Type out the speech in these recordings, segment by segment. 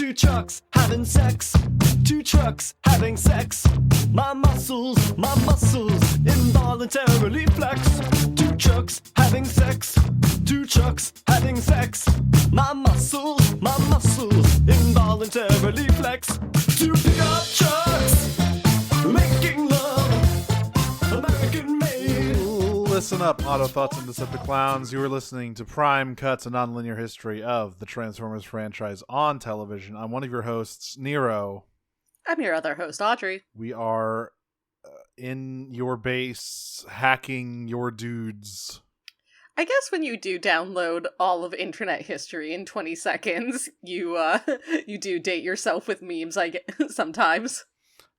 Two trucks having sex. Two trucks having sex. My muscles involuntarily flex. Two trucks having sex. Two trucks having sex. My muscles involuntarily flex. Two pickup trucks making love, American made. Listen up, Autothoughts and Decepticlowns. You are listening to Prime Cuts, a non-linear history of the Transformers franchise on television. I'm one of your hosts, Nero. I'm your other host, Audrey. We are in your base, hacking your dudes. I guess when you do download all of internet history in 20 seconds, you do date yourself with memes, I get sometimes.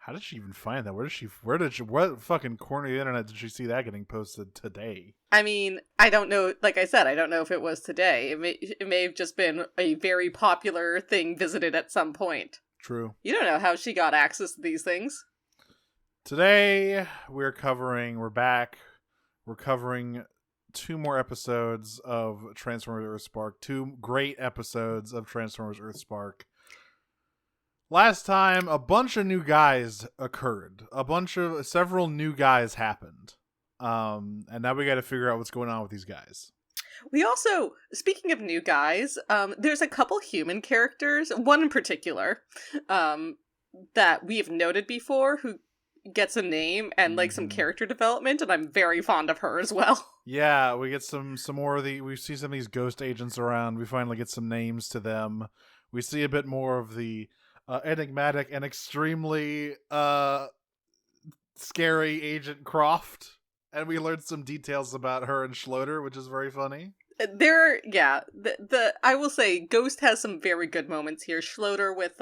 How did she even find that? What fucking corner of the internet did she see that getting posted today? I mean, I don't know, like I said, I don't know if it was today. It may have just been a very popular thing visited at some point. True. You don't know how she got access to these things. Today, we're covering two more episodes of Transformers Earthspark. Two great episodes of Transformers Earthspark. Last time, a bunch of new guys occurred. Several new guys happened. And now we gotta figure out what's going on with these guys. We also, speaking of new guys, there's a couple human characters, one in particular, that we have noted before, who gets a name and like some character development, and I'm very fond of her as well. Yeah, we get some more of we see some of these ghost agents around. We finally get some names to them. We see a bit more of the enigmatic and extremely scary Agent Croft, and we learned some details about her and Schloeder, which is very funny. I will say Ghost has some very good moments here. Schloeder with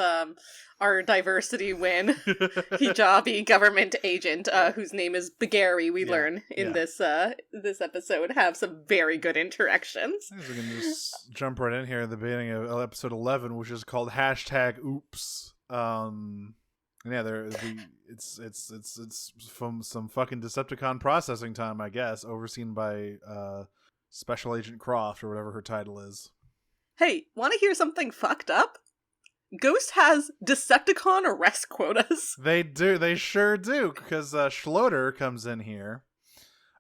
our diversity win, hijabi government agent, whose name is Bagari, we learn in this episode, have some very good interactions. I guess we can just jump right in here at the beginning of episode 11, which is called #Oops. It's from some fucking Decepticon processing time, I guess, overseen by Special Agent Croft, or whatever her title is. Hey, want to hear something fucked up? Ghost has Decepticon arrest quotas. They do. They sure do, because Schloeder comes in here.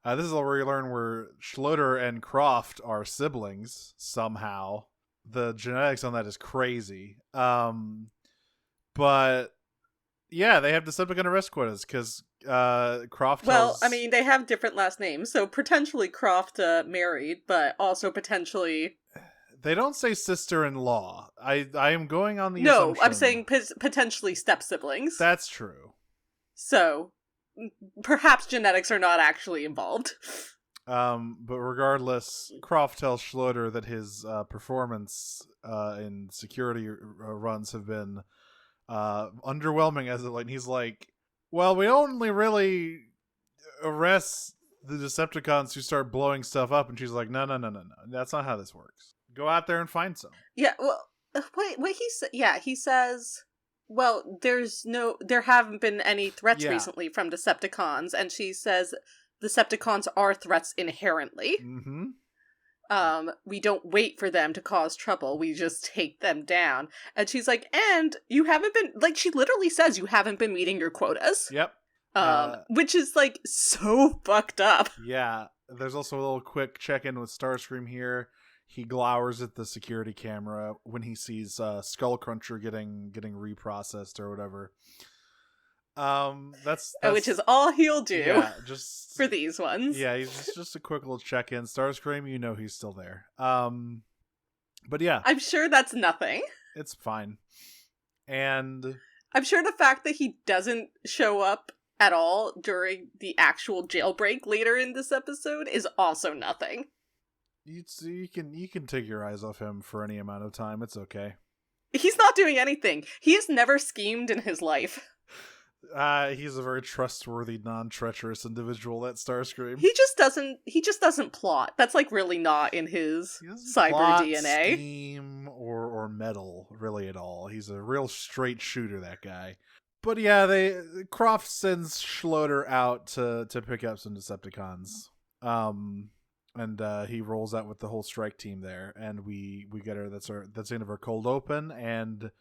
This is where you learn where Schloeder and Croft are siblings, somehow. The genetics on that is crazy. But, yeah, they have Decepticon arrest quotas, because Croft they have different last names, so potentially Croft married, but also potentially... They don't say sister-in-law. I am going on the assumption... No, I'm saying potentially step-siblings. That's true. So, perhaps genetics are not actually involved. But regardless, Croft tells Schloeder that his performance in security runs have been underwhelming as of late. And he's like, well, we only really arrest the Decepticons who start blowing stuff up. And she's like, no. That's not how this works. Go out there and find some. Yeah, well, what he said, he says, well, there haven't been any threats recently from Decepticons, and she says Decepticons are threats inherently. Mm-hmm. We don't wait for them to cause trouble, we just take them down. And she's like, and you haven't been, like, she literally says you haven't been meeting your quotas. Yep. Which is, like, so fucked up. Yeah, there's also a little quick check-in with Starscream here. He glowers at the security camera when he sees Skullcruncher getting reprocessed or whatever. That's which is all he'll do. Yeah, just for these ones. Yeah, he's just a quick little check-in. Starscream, you know he's still there. But yeah, I'm sure that's nothing. It's fine, and I'm sure the fact that he doesn't show up at all during the actual jailbreak later in this episode is also nothing. You can take your eyes off him for any amount of time. It's okay. He's not doing anything. He has never schemed in his life. He's a very trustworthy, non-treacherous individual, that Starscream. He just doesn't plot. That's like really not in his cyber plot, DNA. Scheme, or meddle really at all. He's a real straight shooter, that guy. But yeah, Croft sends Schloeder out to pick up some Decepticons. And he rolls out with the whole strike team there, and we get her. That's the end of our cold open, and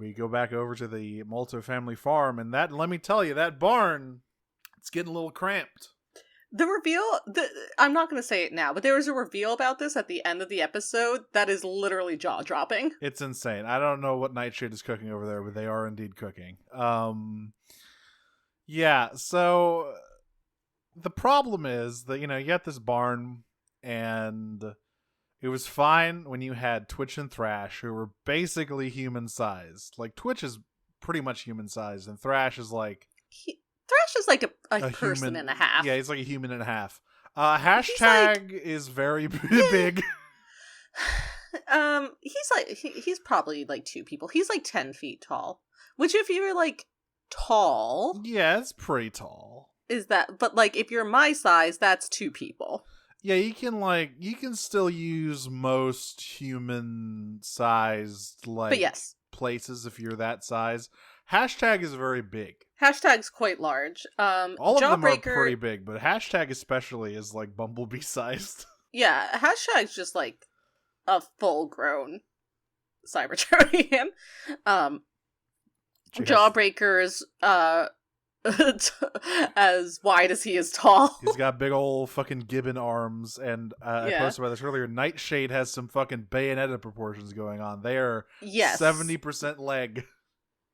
we go back over to the multifamily farm, and let me tell you, that barn, it's getting a little cramped. The reveal, I'm not going to say it now, but there was a reveal about this at the end of the episode that is literally jaw-dropping. It's insane. I don't know what Nightshade is cooking over there, but they are indeed cooking. Yeah, so the problem is that, you get this barn, and it was fine when you had Twitch and Thrash, who were basically human-sized. Like, Twitch is pretty much human-sized, and Thrash is like... Thrash is like a person human, and a half. Yeah, he's like a human and a half. Hashtag is very big. He's probably like 2 people. He's like 10 feet tall. Which if you're like tall... Yeah, it's pretty tall. Is that... But like if you're my size, that's 2 people. Yeah, you can still use most human-sized, like, but yes, places if you're that size. Hashtag is very big. Hashtag's quite large. All of them are Jawbreaker, pretty big, but hashtag especially is, like, Bumblebee-sized. Yeah, hashtag's just, like, a full-grown Cybertronian. Jawbreaker is, as wide as he is tall. He's got big old fucking gibbon arms, and I posted about this earlier. Nightshade has some fucking Bayonetta proportions going on. They are 70% leg.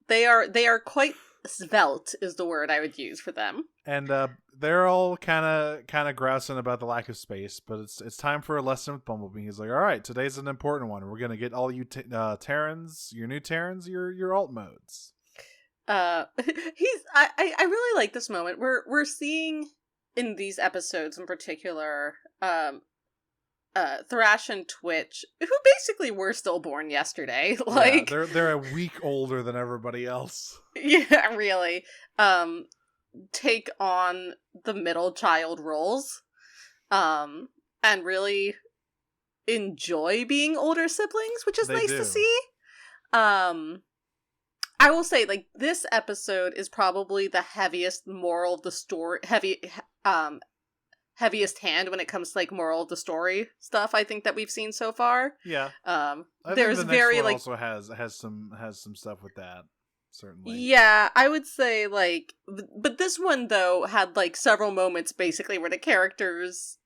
They are quite svelte is the word I would use for them. And they're all kind of grousing about the lack of space, but it's time for a lesson with Bumblebee. He's like, all right, today's an important one. We're gonna get all you Terrans, your new Terrans, your alt modes. I really like this moment. We're seeing in these episodes in particular, Thrash and Twitch, who basically were stillborn yesterday. Like, yeah, they're a week older than everybody else. Yeah, really. Take on the middle child roles, and really enjoy being older siblings, which is nice to see. I will say, like, this episode is probably the heaviest moral of the story, heaviest hand when it comes to, like, moral of the story stuff, I think, that we've seen so far. Yeah. I there's think the next one like, also has some stuff with that, certainly. Yeah, I would say, like, but this one, though, had, like, several moments, basically, where the characters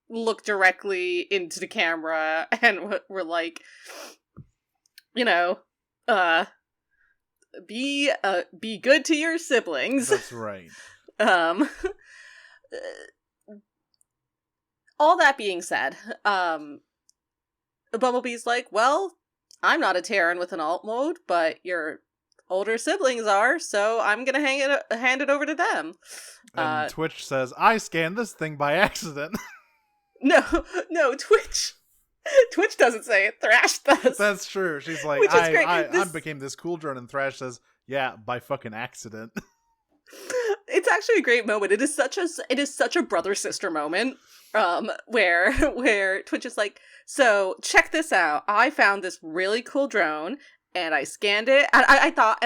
look directly into the camera and were like, be good to your siblings. That's right. All that being said, Bumblebee's like, well, I'm not a Terran with an alt mode, but your older siblings are, so I'm gonna hand it over to them. And Twitch says, I scanned this thing by accident. No, Twitch doesn't say it. Thrash does. That's true. She's like, I became this cool drone, and Thrash says, yeah, by fucking accident. It's actually a great moment. It is such a brother-sister moment. Where Twitch is like, so check this out. I found this really cool drone, and I scanned it, and I thought,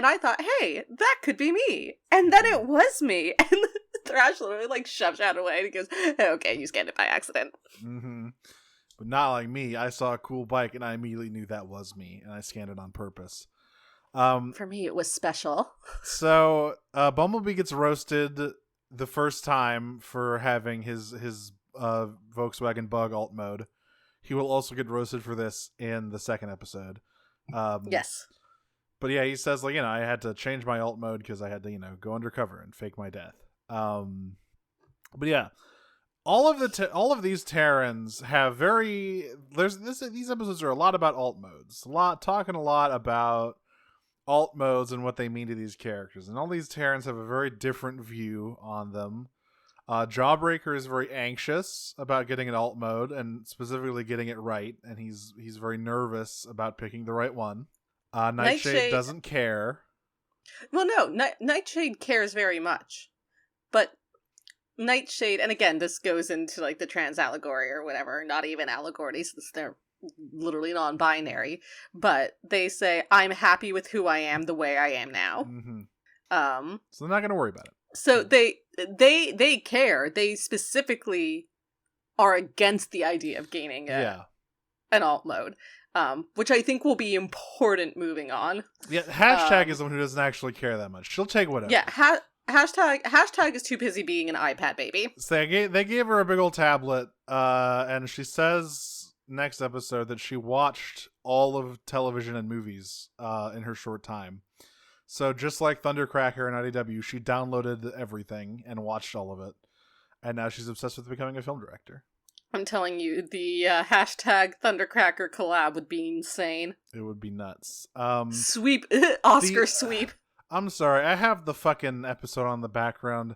hey, that could be me. And then it was me. And Thrash literally, like, shoves it away, and he goes, okay, you scanned it by accident. Mm-hmm. But not like me. I saw a cool bike, and I immediately knew that was me, and I scanned it on purpose. For me, it was special. So, Bumblebee gets roasted the first time for having his Volkswagen Bug alt mode. He will also get roasted for this in the second episode. Yes. But yeah, he says, like, I had to change my alt mode because I had to, go undercover and fake my death. But yeah, all of these Terrans have these episodes are a lot about alt modes. Talking a lot about alt modes and what they mean to these characters. And all these Terrans have a very different view on them. Jawbreaker is very anxious about getting an alt mode and specifically getting it right, and he's very nervous about picking the right one. Nightshade doesn't care. Well, no, Nightshade cares very much, but Nightshade, and again, this goes into, like, the trans allegory or whatever, not even allegory, since they're literally non-binary, but they say, I'm happy with who I am the way I am now. Mm-hmm. So they're not going to worry about it. So they care. They specifically are against the idea of gaining a an alt mode, which I think will be important moving on. Yeah, hashtag is the one who doesn't actually care that much. She'll take whatever. Yeah, hashtag is too busy being an iPad baby. So they gave her a big old tablet, and she says next episode that she watched all of television and movies in her short time. So just like Thundercracker and IDW, she downloaded everything and watched all of it. And now she's obsessed with becoming a film director. I'm telling you, the hashtag Thundercracker collab would be insane. It would be nuts. Sweep. Oscar sweep. I'm sorry, I have the fucking episode on the background.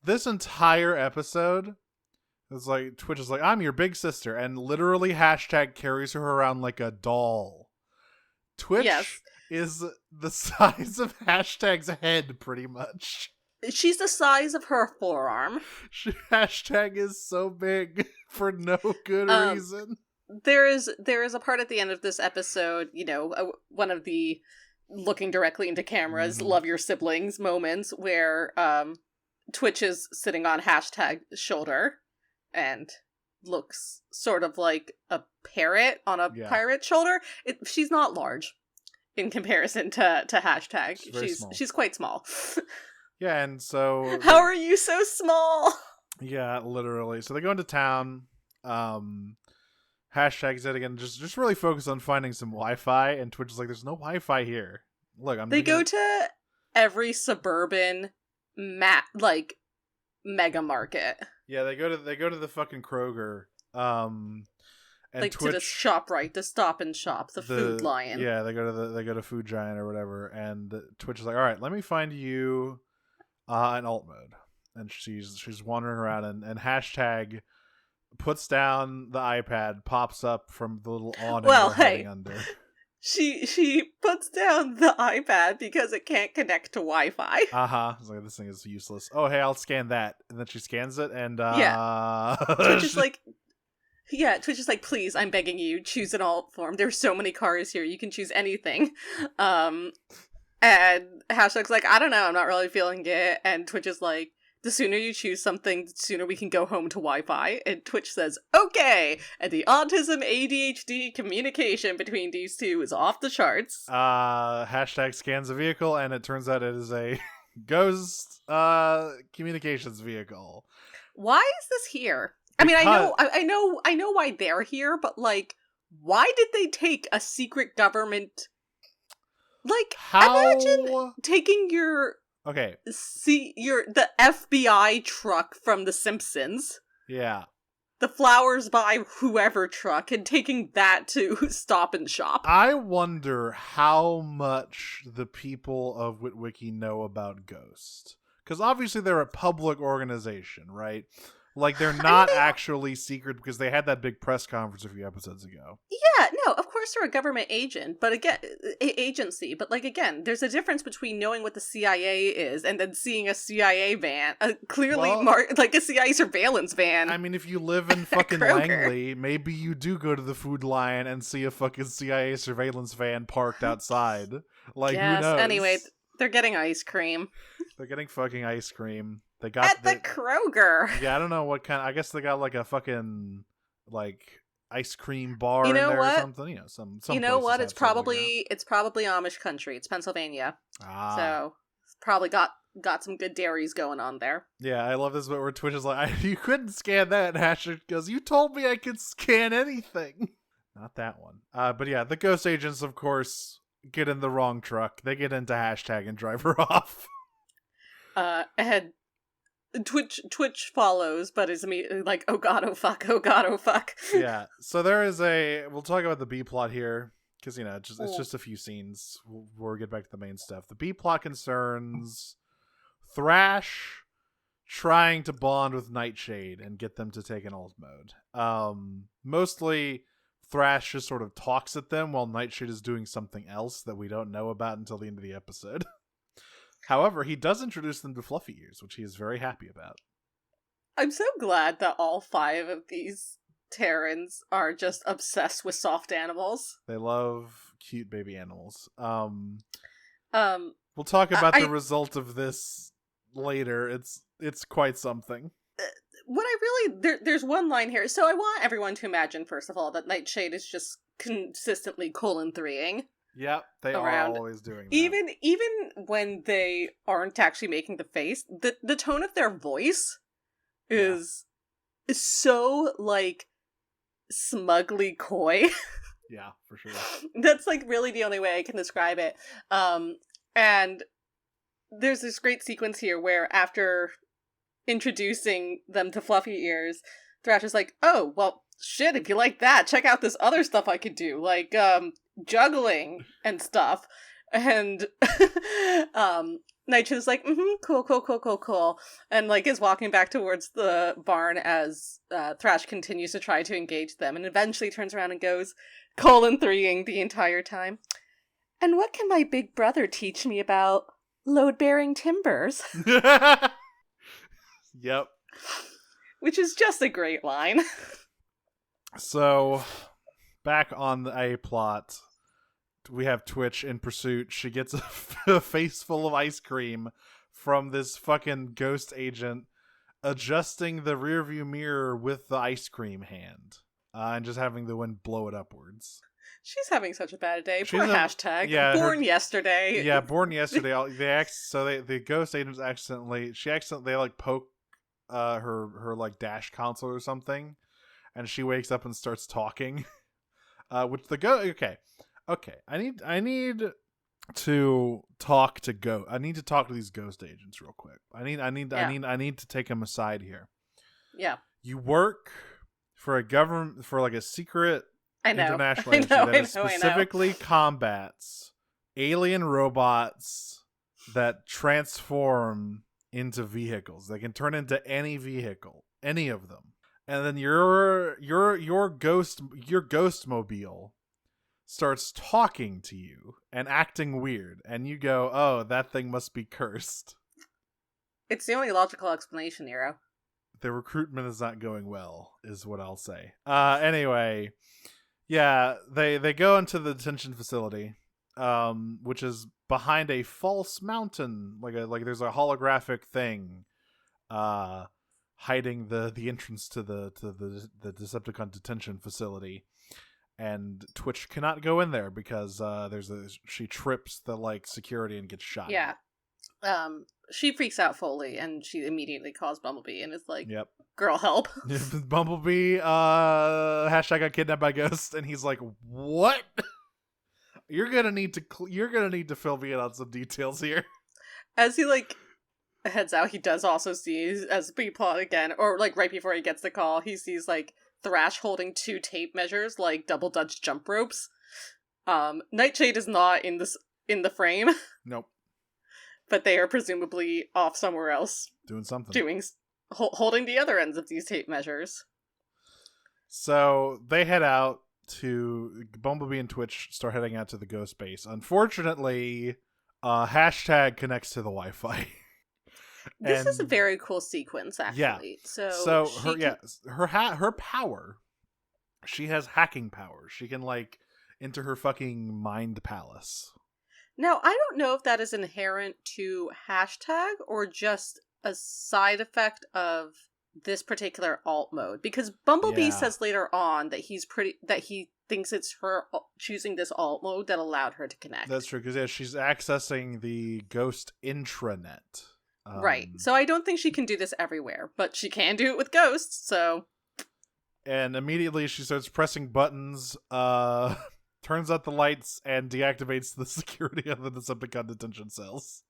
This entire episode is like, Twitch is like, I'm your big sister, and literally hashtag carries her around like a doll. Twitch is the size of hashtag's head, pretty much. She's the size of her forearm. Hashtag is so big for no good reason. There is a part at the end of this episode, one of the looking directly into cameras, love your siblings moments, where Twitch is sitting on hashtag's shoulder and looks sort of like a parrot on a pirate's shoulder. She's not large in comparison to hashtag. She's quite small. Yeah, and so... How are you so small? Yeah, literally. So they go into town. Hashtag said again, just really focus on finding some Wi-Fi, and Twitch is like, there's no Wi-Fi here. Look, They go to every suburban mega market. Yeah, they go to the fucking Kroger. And like Twitch, to the ShopRite, the Stop and Shop, the Food Lion. Yeah, they go to Food Giant or whatever, and Twitch is like, all right, let me find you an alt mode. And she's wandering around, and hashtag puts down the iPad, pops up from the little awning under. She puts down the iPad because it can't connect to Wi-Fi. It's like, this thing is useless. Oh, hey, I'll scan that. And then she scans it, and Twitch is like, please, I'm begging you, choose an alt form. There's so many cars here, you can choose anything. And hashtag's like, I don't know, I'm not really feeling it. And Twitch is like, the sooner you choose something, the sooner we can go home to Wi-Fi. And Twitch says, okay! And the autism ADHD communication between these two is off the charts. Hashtag scans a vehicle, and it turns out it is a ghost communications vehicle. Why is this here? I mean, I know why they're here, but like, why did they take a secret government? Like, imagine taking the FBI truck from The Simpsons. Yeah. The Flowers by Whoever truck, and taking that to Stop and Shop. I wonder how much the people of Witwiki know about Ghost. Because obviously they're a public organization, right? Like, they're not actually secret because they had that big press conference a few episodes ago. Yeah, no, of course they're a government agent, but again, agency. But like, again, there's a difference between knowing what the CIA is and then seeing a CIA van, clearly marked like a CIA surveillance van. I mean, if you live in fucking Langley, maybe you do go to the Food Lion and see a fucking CIA surveillance van parked outside. Like, who knows? Anyway, they're getting ice cream. They're getting fucking ice cream. They got at the Kroger. Yeah, I don't know what kind. I guess they got like a fucking like ice cream bar in there or something. You know, some. You know what? It's probably Amish country. It's Pennsylvania. So it's probably got some good dairies going on there. Yeah, I love this bit where Twitch is like, you couldn't scan that, and Hashtag goes, you told me I could scan anything. Not that one. But yeah, the ghost agents, of course, get in the wrong truck. They get into Hashtag and drive her off. And Twitch follows, but is immediately like, oh god, oh fuck, oh god, oh fuck. Yeah, so there is we'll talk about the B plot here, because, it's just a few scenes before we get back to the main stuff. The B plot concerns Thrash trying to bond with Nightshade and get them to take an alt mode. Mostly, Thrash just sort of talks at them while Nightshade is doing something else that we don't know about until the end of the episode. However, he does introduce them to Fluffy Ears, which he is very happy about. I'm so glad that all 5 of these Terrans are just obsessed with soft animals. They love cute baby animals. We'll talk about the result of this later. It's quite something. what I really there's one line here. So I want everyone to imagine, first of all, that Nightshade is just consistently colon-3ing. Yep, they around. are always doing that. Even when they aren't actually making the face, the tone of their voice is so like smugly coy. Yeah, for sure. That's like really the only way I can describe it. And there's this great sequence here where after introducing them to Fluffy Ears, Thrash is like, "Oh, well, shit, if you like that, check out this other stuff I could do, like juggling and stuff." And Nightshade's like, cool, and like is walking back towards the barn as Thrash continues to try to engage them, and eventually turns around and goes, colon-3ing the entire time. "And what can my big brother teach me about load-bearing timbers?" Yep. Which is just a great line. So, back on the A plot, we have Twitch in pursuit. She gets a face full of ice cream from this fucking ghost agent adjusting the rearview mirror with the ice cream hand and just having the wind blow it upwards. She's having such a bad day. She's Poor hashtag. yeah, born yesterday. Yeah, born yesterday. The ghost agents they like poke her like dash console or something, and she wakes up and starts talking. Which okay. I need to talk to I need to talk to these ghost agents real quick. I need to take them aside here. Yeah. You work for a government, for like a secret international agency that specifically combats alien robots that transform into vehicles. They can turn into any vehicle, any of them. And then your ghost mobile starts talking to you and acting weird, and you go, "Oh, that thing must be cursed." It's the only logical explanation, Nero. The recruitment is not going well, is what I'll say. Anyway, yeah, they go into the detention facility, which is behind a false mountain, like there's a holographic thing, hiding the entrance to the Decepticon detention facility. And Twitch cannot go in there because she trips the like security and gets shot. Yeah. She freaks out fully and she immediately calls Bumblebee and is like, "Yep, girl, help." Bumblebee, hashtag got kidnapped by ghosts, and he's like, "What?" You're gonna need to fill me in on some details here. As he like heads out, he does also see, as we plot again, or like right before he gets the call, he sees like Thrash holding 2 tape measures, like double Dutch jump ropes. Nightshade is not in the frame. Nope. But they are presumably off somewhere else. Doing something. Holding the other ends of these tape measures. So they head out to Bumblebee and Twitch start heading out to the ghost base. Unfortunately, hashtag connects to the Wi-Fi. This is a very cool sequence, actually. Yeah. So her power. She has hacking powers. She can like enter her fucking mind palace. Now, I don't know if that is inherent to hashtag or just a side effect of this particular alt mode, because Bumblebee says later on that he thinks it's her choosing this alt mode that allowed her to connect. That's true, because she's accessing the ghost intranet. Right. So I don't think she can do this everywhere, but she can do it with ghosts, so... And immediately she starts pressing buttons, turns out the lights, and deactivates the security of the Decepticon detention cells.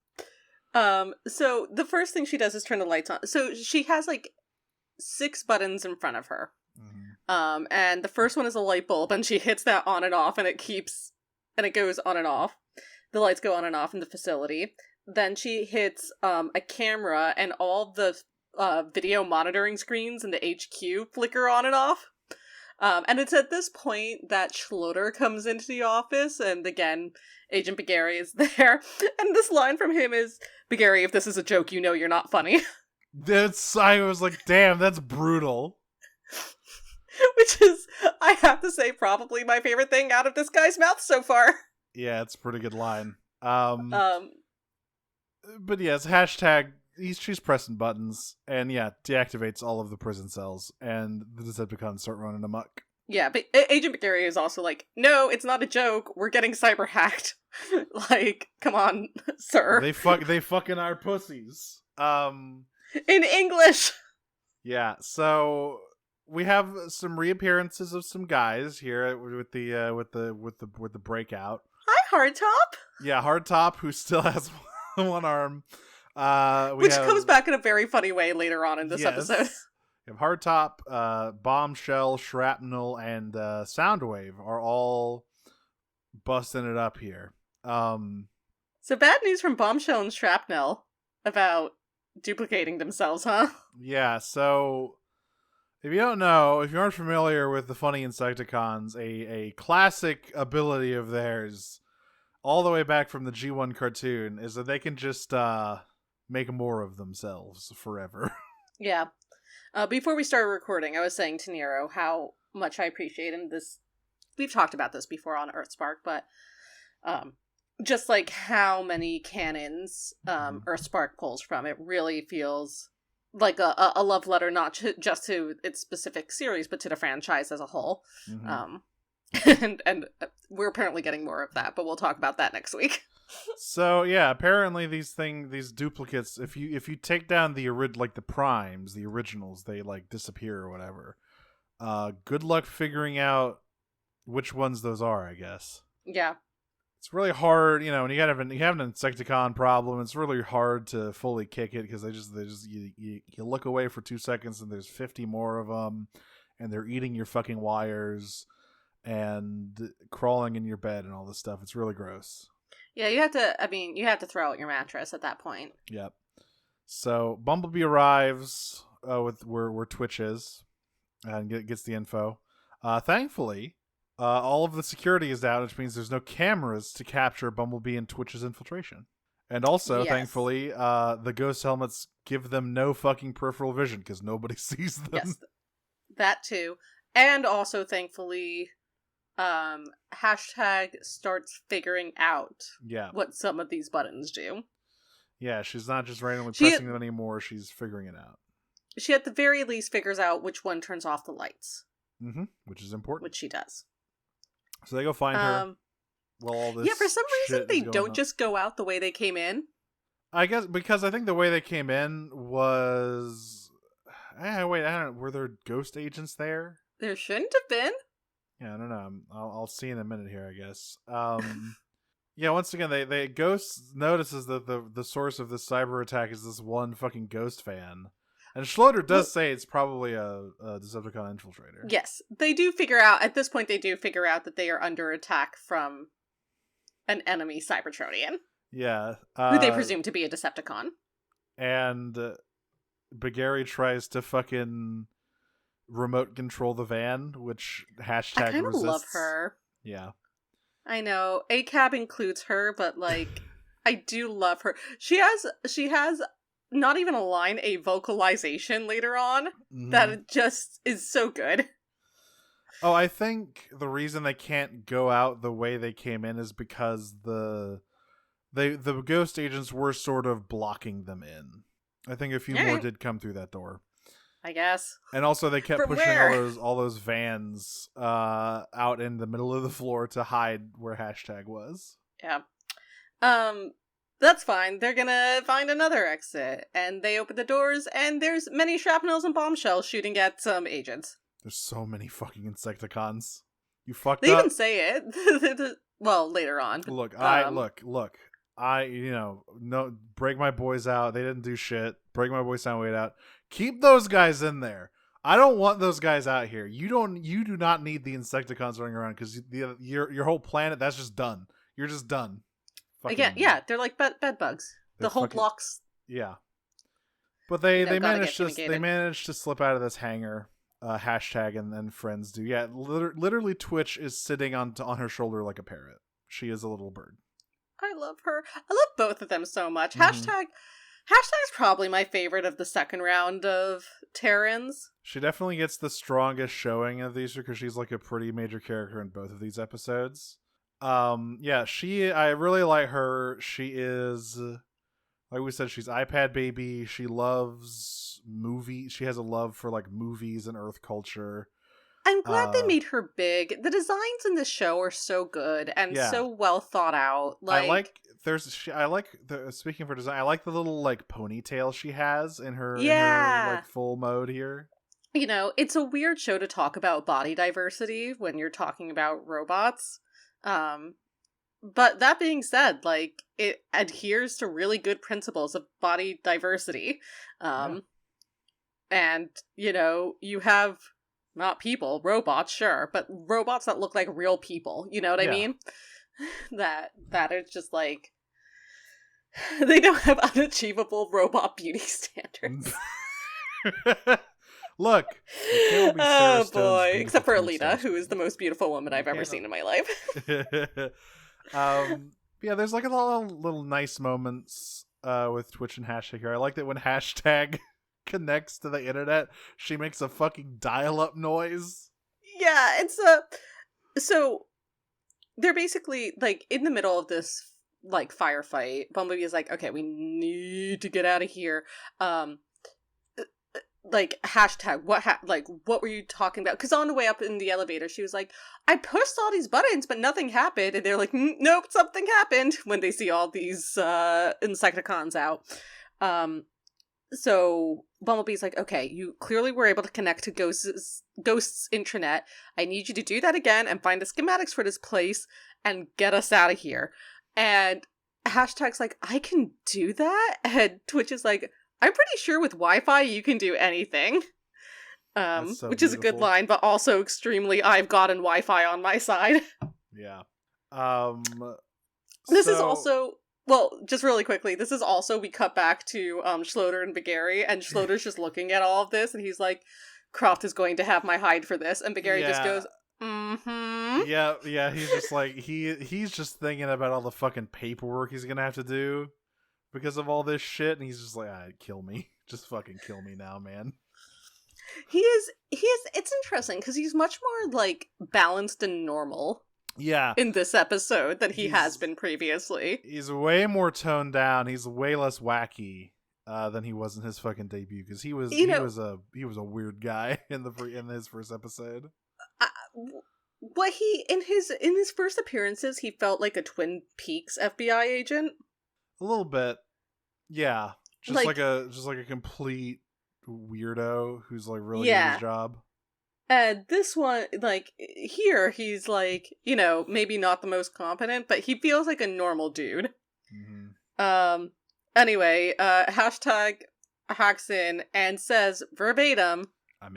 So the first thing she does is turn the lights on. So she has, like, 6 buttons in front of her. Mm-hmm. And the first one is a light bulb, and she hits that on and off, and it goes on and off. The lights go on and off in the facility. Then she hits a camera, and all the video monitoring screens in the HQ flicker on and off. And it's at this point that Schloeder comes into the office, and again, Agent Bagari is there. And this line from him is, "Bagari, if this is a joke, you know you're not funny." I was like, damn, that's brutal. Which is, I have to say, probably my favorite thing out of this guy's mouth so far. Yeah, it's a pretty good line. But yes, hashtag she's pressing buttons, and yeah, deactivates all of the prison cells, and the Decepticons start running amok. Yeah, but Agent McGarry is also like, no, it's not a joke. We're getting cyber hacked. Like, come on, sir. They fucking our pussies. In English. Yeah, so we have some reappearances of some guys here with the breakout. Hi, Hardtop. Yeah, Hardtop, who still has one arm. Which comes back in a very funny way later on in this episode. We have Hardtop, Bombshell, Shrapnel, and Soundwave are all busting it up here. So bad news from Bombshell and Shrapnel about duplicating themselves, huh? Yeah, so if you don't know, if you aren't familiar with the funny Insecticons, a classic ability of theirs, all the way back from the G1 cartoon, is that they can just make more of themselves forever. Yeah. Before we started recording, I was saying to Nero how much I appreciate him. We've talked about this before on Earthspark, but just like how many cannons Earthspark pulls from, it really feels like a love letter, not just to its specific series, but to the franchise as a whole. Mm-hmm. And we're apparently getting more of that, but we'll talk about that next week. So yeah, apparently these duplicates, if you take down the primes, the originals, they like disappear or whatever. Good luck figuring out which ones those are, I guess. Yeah. It's really hard, when you have an Insecticon problem, it's really hard to fully kick it because you look away for 2 seconds and there's 50 more of them, and they're eating your fucking wires and crawling in your bed and all this stuff. It's really gross. Yeah, you have to throw out your mattress at that point. Yep. So Bumblebee arrives with where Twitch is and gets the info. Thankfully, all of the security is down, which means there's no cameras to capture Bumblebee and Twitch's infiltration. And also, thankfully, the ghost helmets give them no fucking peripheral vision because nobody sees them. Yes, that too. And also, thankfully, Hashtag starts figuring out what some of these buttons do. Yeah, she's not just randomly pressing them anymore, she's figuring it out. She at the very least figures out which one turns off the lights. Mm-hmm, which is important. Which she does. So they go find her. Well, all this for some reason they don't on. Just go out the way they came in. I guess because I think the way they came in was... wait, I don't know. Were there ghost agents there? There shouldn't have been. Yeah, I don't know. I'll see in a minute here, I guess. Yeah, once again, they Ghost notices that the source of this cyber attack is this one fucking Ghost fan. And Schloeder does say it's probably a Decepticon infiltrator. Yes, they do figure out, at this point they do figure out that they are under attack from an enemy Cybertronian. Yeah. Who they presume to be a Decepticon. And Bagari tries to fucking remote control the van, which hashtag I kind of resists. love her. Yeah. I know. ACAB includes her, but like, I do love her. She has not even a line, a vocalization later on that just is so good. Oh, I think the reason they can't go out the way they came in is because the ghost agents were sort of blocking them in. I think a few more did come through that door, I guess. And also they kept pushing all those vans out in the middle of the floor to hide where hashtag was. Yeah. That's fine. They're gonna find another exit. And they open the doors, and there's many shrapnels and bombshells shooting at some agents. There's so many fucking Insecticons. You fucked up. They even say it. Well, later on. Look, no, break my boys out. They didn't do shit. Break my boys Soundwave out. Keep those guys in there. I don't want those guys out here. You do not need the Insecticons running around because your whole planet, that's just done. You're just done. Again, yeah, they're like bed bugs. The whole blocks. Yeah. But they managed to slip out of this hangar. Hashtag and then friends do. Yeah, literally Twitch is sitting on her shoulder like a parrot. She is a little bird. I love her. I love both of them so much. Hashtag's probably my favorite of the second round of Terrans. She definitely gets the strongest showing of these because she's like a pretty major character in both of these episodes. I really like her. She is like we said, she's iPad baby. She loves movies. She has a love for like movies and Earth culture. I'm glad they made her big. The designs in this show are so good and Yeah. so well thought out. Like, speaking for design, I like the little like ponytail she has in her like full mode here. You know, it's a weird show to talk about body diversity when you're talking about robots. But that being said, like, it adheres to really good principles of body diversity. And, you know, you have not people, robots, sure, but robots that look like real people, you know what I mean? That are just like, they don't have unachievable robot beauty standards. Look, oh boy, except for Elita, who is the most beautiful woman I've ever seen in my life. Yeah, there's like a lot of little nice moments with Twitch and Hashtag here. I like that when Hashtag connects to the internet, she makes a fucking dial-up noise. Yeah, it's so they're basically like in the middle of this like firefight. Bumblebee is like, okay, we need to get out of here. Like Hashtag, what were you talking about? Because on the way up in the elevator, she was like, I pushed all these buttons, but nothing happened. And they're like, nope, something happened when they see all these Insecticons out. So Bumblebee's like, okay, you clearly were able to connect to Ghost's intranet. I need you to do that again and find the schematics for this place and get us out of here. And Hashtag's like, I can do that? And Twitch is like, I'm pretty sure with Wi-Fi you can do anything. Which is a good line, but also extremely I've gotten Wi-Fi on my side. Yeah. This is also... Well, just really quickly, this is also, we cut back to Schloeder and Bagari, and Schloeder's just looking at all of this, and he's like, Croft is going to have my hide for this, and Bagari just goes, mm-hmm. Yeah, he's just like, he's just thinking about all the fucking paperwork he's gonna have to do because of all this shit, and he's just like, kill me. Just fucking kill me now, man. He is, it's interesting, because he's much more, like, balanced and normal. Yeah. In this episode than he has been previously. He's way more toned down. He's way less wacky than he was in his fucking debut, because he was a weird guy in his first episode. What he in his first appearances, he felt like a Twin Peaks FBI agent. A little bit. Yeah. Just like a complete weirdo who's like really good at his job. And this one, like, here, he's, like, you know, maybe not the most competent, but he feels like a normal dude. Mm-hmm. Anyway, Hashtag hacks in and says, verbatim,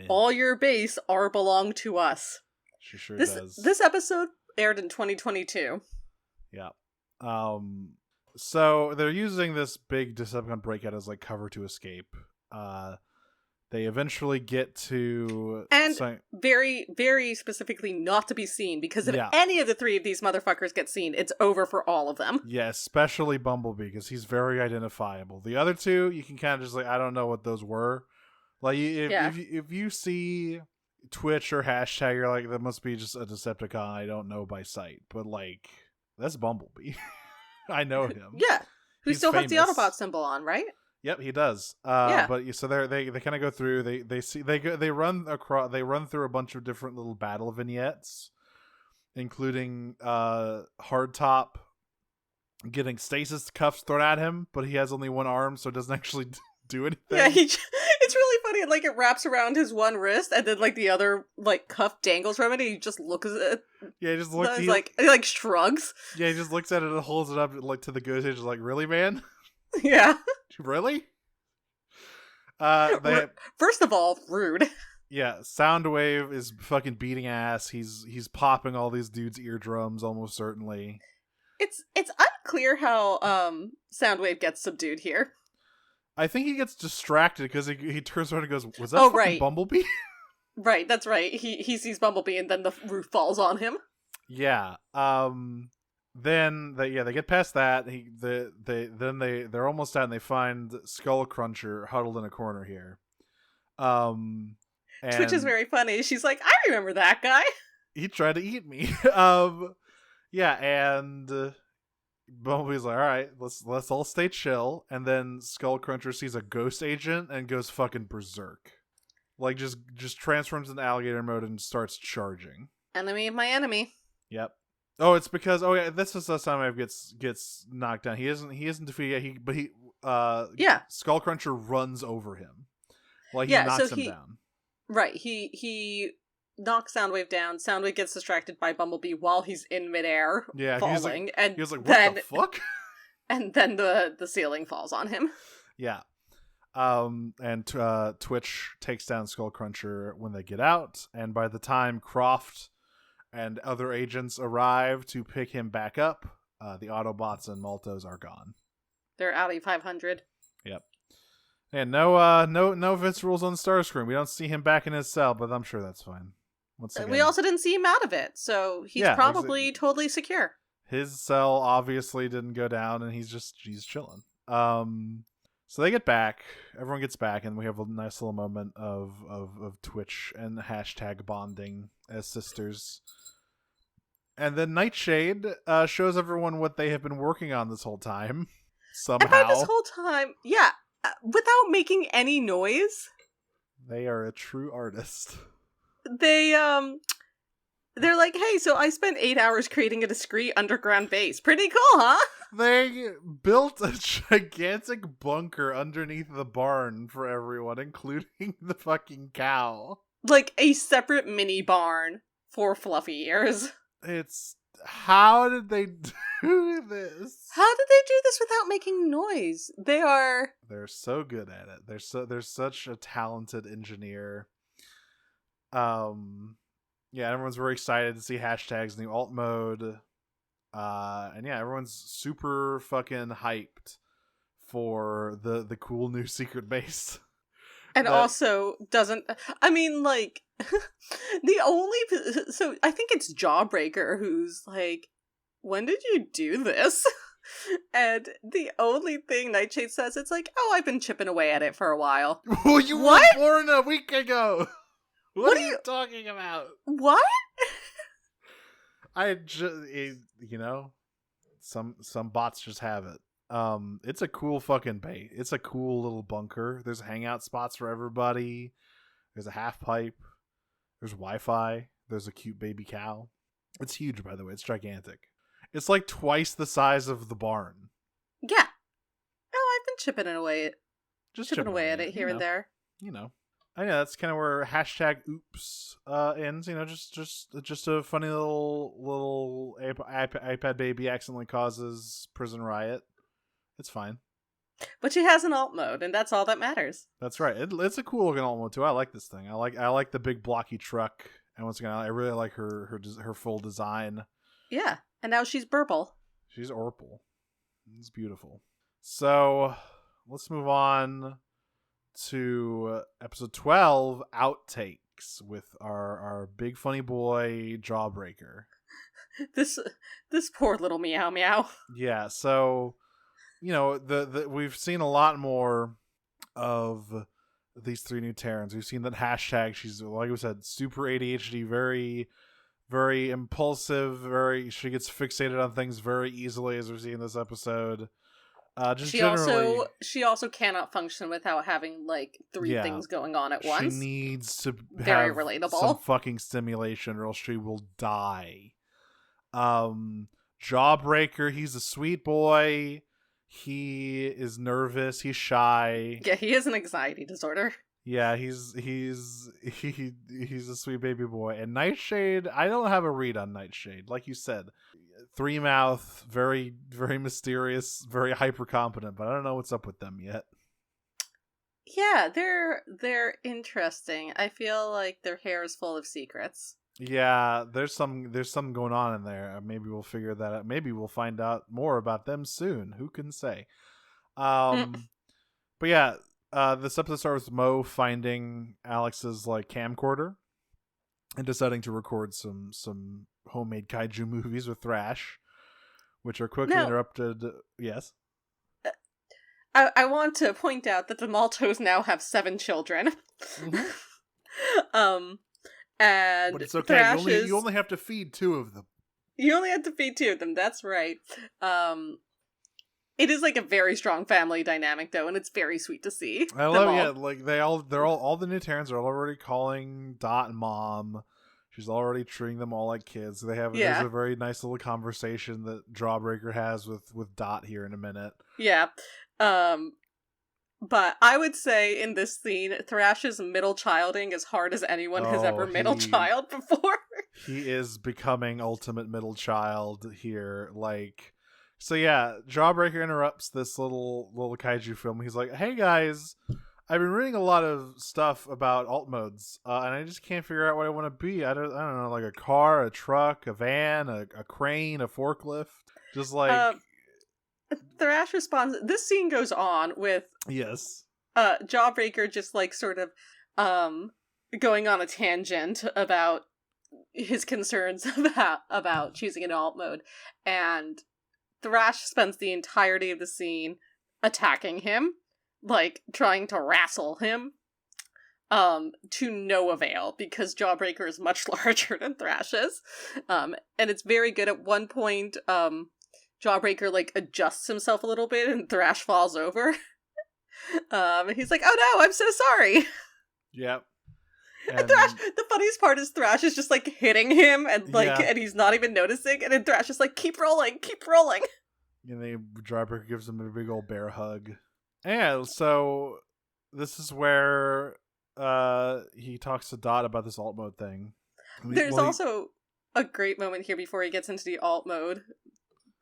all your base are belong to us. She sure does. This episode aired in 2022. Yeah. So, they're using this big Decepticon breakout as, like, cover to escape. They eventually get to... And very, very specifically not to be seen, because if any of the three of these motherfuckers get seen, it's over for all of them. Yeah, especially Bumblebee, because he's very identifiable. The other two, you can kind of just like, I don't know what those were. Like, if you see Twitch or Hashtag, you're like, that must be just a Decepticon I don't know by sight. But, like, that's Bumblebee. I know him. Yeah. Who still has the Autobot symbol on, right? Yep, he does. But so they kind of go through. They run through a bunch of different little battle vignettes, including Hardtop getting stasis cuffs thrown at him, but he has only one arm, so it doesn't actually do anything. Yeah, it's really funny. Like, it wraps around his one wrist, and then like the other like cuff dangles from it. And he just looks at it. Yeah, he just looks. He like shrugs. Yeah, he just looks at it and holds it up like to the ghost age, like, really, man? Yeah. Really? First of all, rude. Yeah, Soundwave is fucking beating ass. He's popping all these dudes' eardrums almost certainly. It's unclear how Soundwave gets subdued here. I think he gets distracted because he turns around and goes, "Was that fucking Bumblebee?" Right, that's right. He sees Bumblebee and then the roof falls on him. Yeah. Then they get past that. They're almost out and they find Skull Cruncher huddled in a corner here. Which is very funny. She's like, I remember that guy. He tried to eat me. Yeah, and Bumblebee's like, all right, let's all stay chill. And then Skullcruncher sees a ghost agent and goes fucking berserk. Like just transforms into alligator mode and starts charging. Enemy of my enemy. Yep. Oh, it's because this is the time gets knocked down. He isn't defeated yet. Skullcruncher runs over him. Like he knocks him down. Right. He knocks Soundwave down. Soundwave gets distracted by Bumblebee while he's in midair, falling. He was like, what the fuck? And then the ceiling falls on him. Yeah. And Twitch takes down Skullcruncher when they get out, and by the time Croft and other agents arrive to pick him back up, the Autobots and Maltos are gone. They're Audi 500. Yep. And no Vince rules on Starscream. We don't see him back in his cell, but I'm sure that's fine. Once again, we also didn't see him out of it, so he's probably totally secure. His cell obviously didn't go down, and he's chilling. So they get back. Everyone gets back, and we have a nice little moment of Twitch and hashtag bonding as sisters. And then Nightshade shows everyone what they have been working on this whole time. Somehow. And by this whole time, without making any noise. They are a true artist. They're like, hey, so I spent 8 hours creating a discrete underground base. Pretty cool, huh? They built a gigantic bunker underneath the barn for everyone, including the fucking cow. Like a separate mini barn for fluffy ears. How did they do this? How did they do this without making noise? They're so good at it. They're such a talented engineer. Yeah, everyone's very excited to see hashtags in the alt mode. And yeah, everyone's super fucking hyped for the cool new secret base. And also doesn't, I mean, like, so I think it's Jawbreaker who's like, when did you do this? And the only thing Nightshade says, it's like, oh, I've been chipping away at it for a while. Well, you were born a week ago. What are you talking about? What? I just, some bots just have it. It's a cool fucking bait. It's a cool little bunker. There's hangout spots for everybody. There's a half pipe. There's Wi-Fi. There's a cute baby cow. It's huge, by the way. It's gigantic. It's like twice the size of the barn. Yeah. Oh, I've been chipping away at it here and there. I know that's kind of where hashtag oops ends. Just a funny little iPad baby accidentally causes prison riot. It's fine. But she has an alt mode, and that's all that matters. That's right. It's a cool looking alt mode too. I like this thing. I like the big blocky truck, and once again, I really like her full design. Yeah, and now she's Burble. She's Orple. It's beautiful. So let's move on to episode 12, Outtakes, with our big funny boy Jawbreaker. This poor little meow meow. Yeah, so we've seen a lot more of these three new Terrans. We've seen that hashtag, she's, like we said, super ADHD, very very impulsive, she gets fixated on things very easily, as we see in this episode. She also cannot function without having like three things going on at once. She needs to very have relatable. Some fucking stimulation, or else she will die. Jawbreaker, he's a sweet boy. He is nervous. He's shy. Yeah, he has an anxiety disorder. Yeah, he's a sweet baby boy. And Nightshade, I don't have a read on Nightshade. Like you said, three mouth, very, very mysterious, very hyper competent, but I don't know what's up with them yet. Yeah, they're interesting. I feel like their hair is full of secrets. Yeah, there's some going on in there. Maybe we'll figure that out. Maybe we'll find out more about them soon. Who can say? But yeah, this episode starts with Mo finding Alex's like camcorder and deciding to record some homemade kaiju movies with Thrash, which are quickly interrupted. Yes. I want to point out that the Maltos now have 7 children. Mm-hmm. And but it's okay. You only have to feed 2 of them. You only have to feed 2 of them. That's right. It is like a very strong family dynamic though, and it's very sweet to see. I love it. Like all the new Terrans are already calling Dot mom. She's already treating them all like kids. There's a very nice little conversation that Jawbreaker has with Dot here in a minute. Yeah. But I would say in this scene, Thrash is middle childing as hard as anyone has ever middle child before. He is becoming ultimate middle child here. Like, so yeah, Jawbreaker interrupts this little kaiju film. He's like, "Hey guys, I've been reading a lot of stuff about alt modes, and I just can't figure out what I want to be. I don't know, like a car, a truck, a van, a crane, a forklift. Just like." Thrash responds. This scene goes on with Jawbreaker just like sort of going on a tangent about his concerns about choosing an alt mode, and Thrash spends the entirety of the scene attacking him, like trying to wrestle him, to no avail because Jawbreaker is much larger than Thrash is, and it's very good. At one point, Jawbreaker like adjusts himself a little bit and Thrash falls over. He's like, "Oh no, I'm so sorry." Yep. And Thrash, the funniest part is Thrash is just like hitting him and and he's not even noticing, and then Thrash is like, "Keep rolling, keep rolling." And then Jawbreaker gives him a big old bear hug. And so this is where he talks to Dot about this alt mode thing. There's also a great moment here before he gets into the alt mode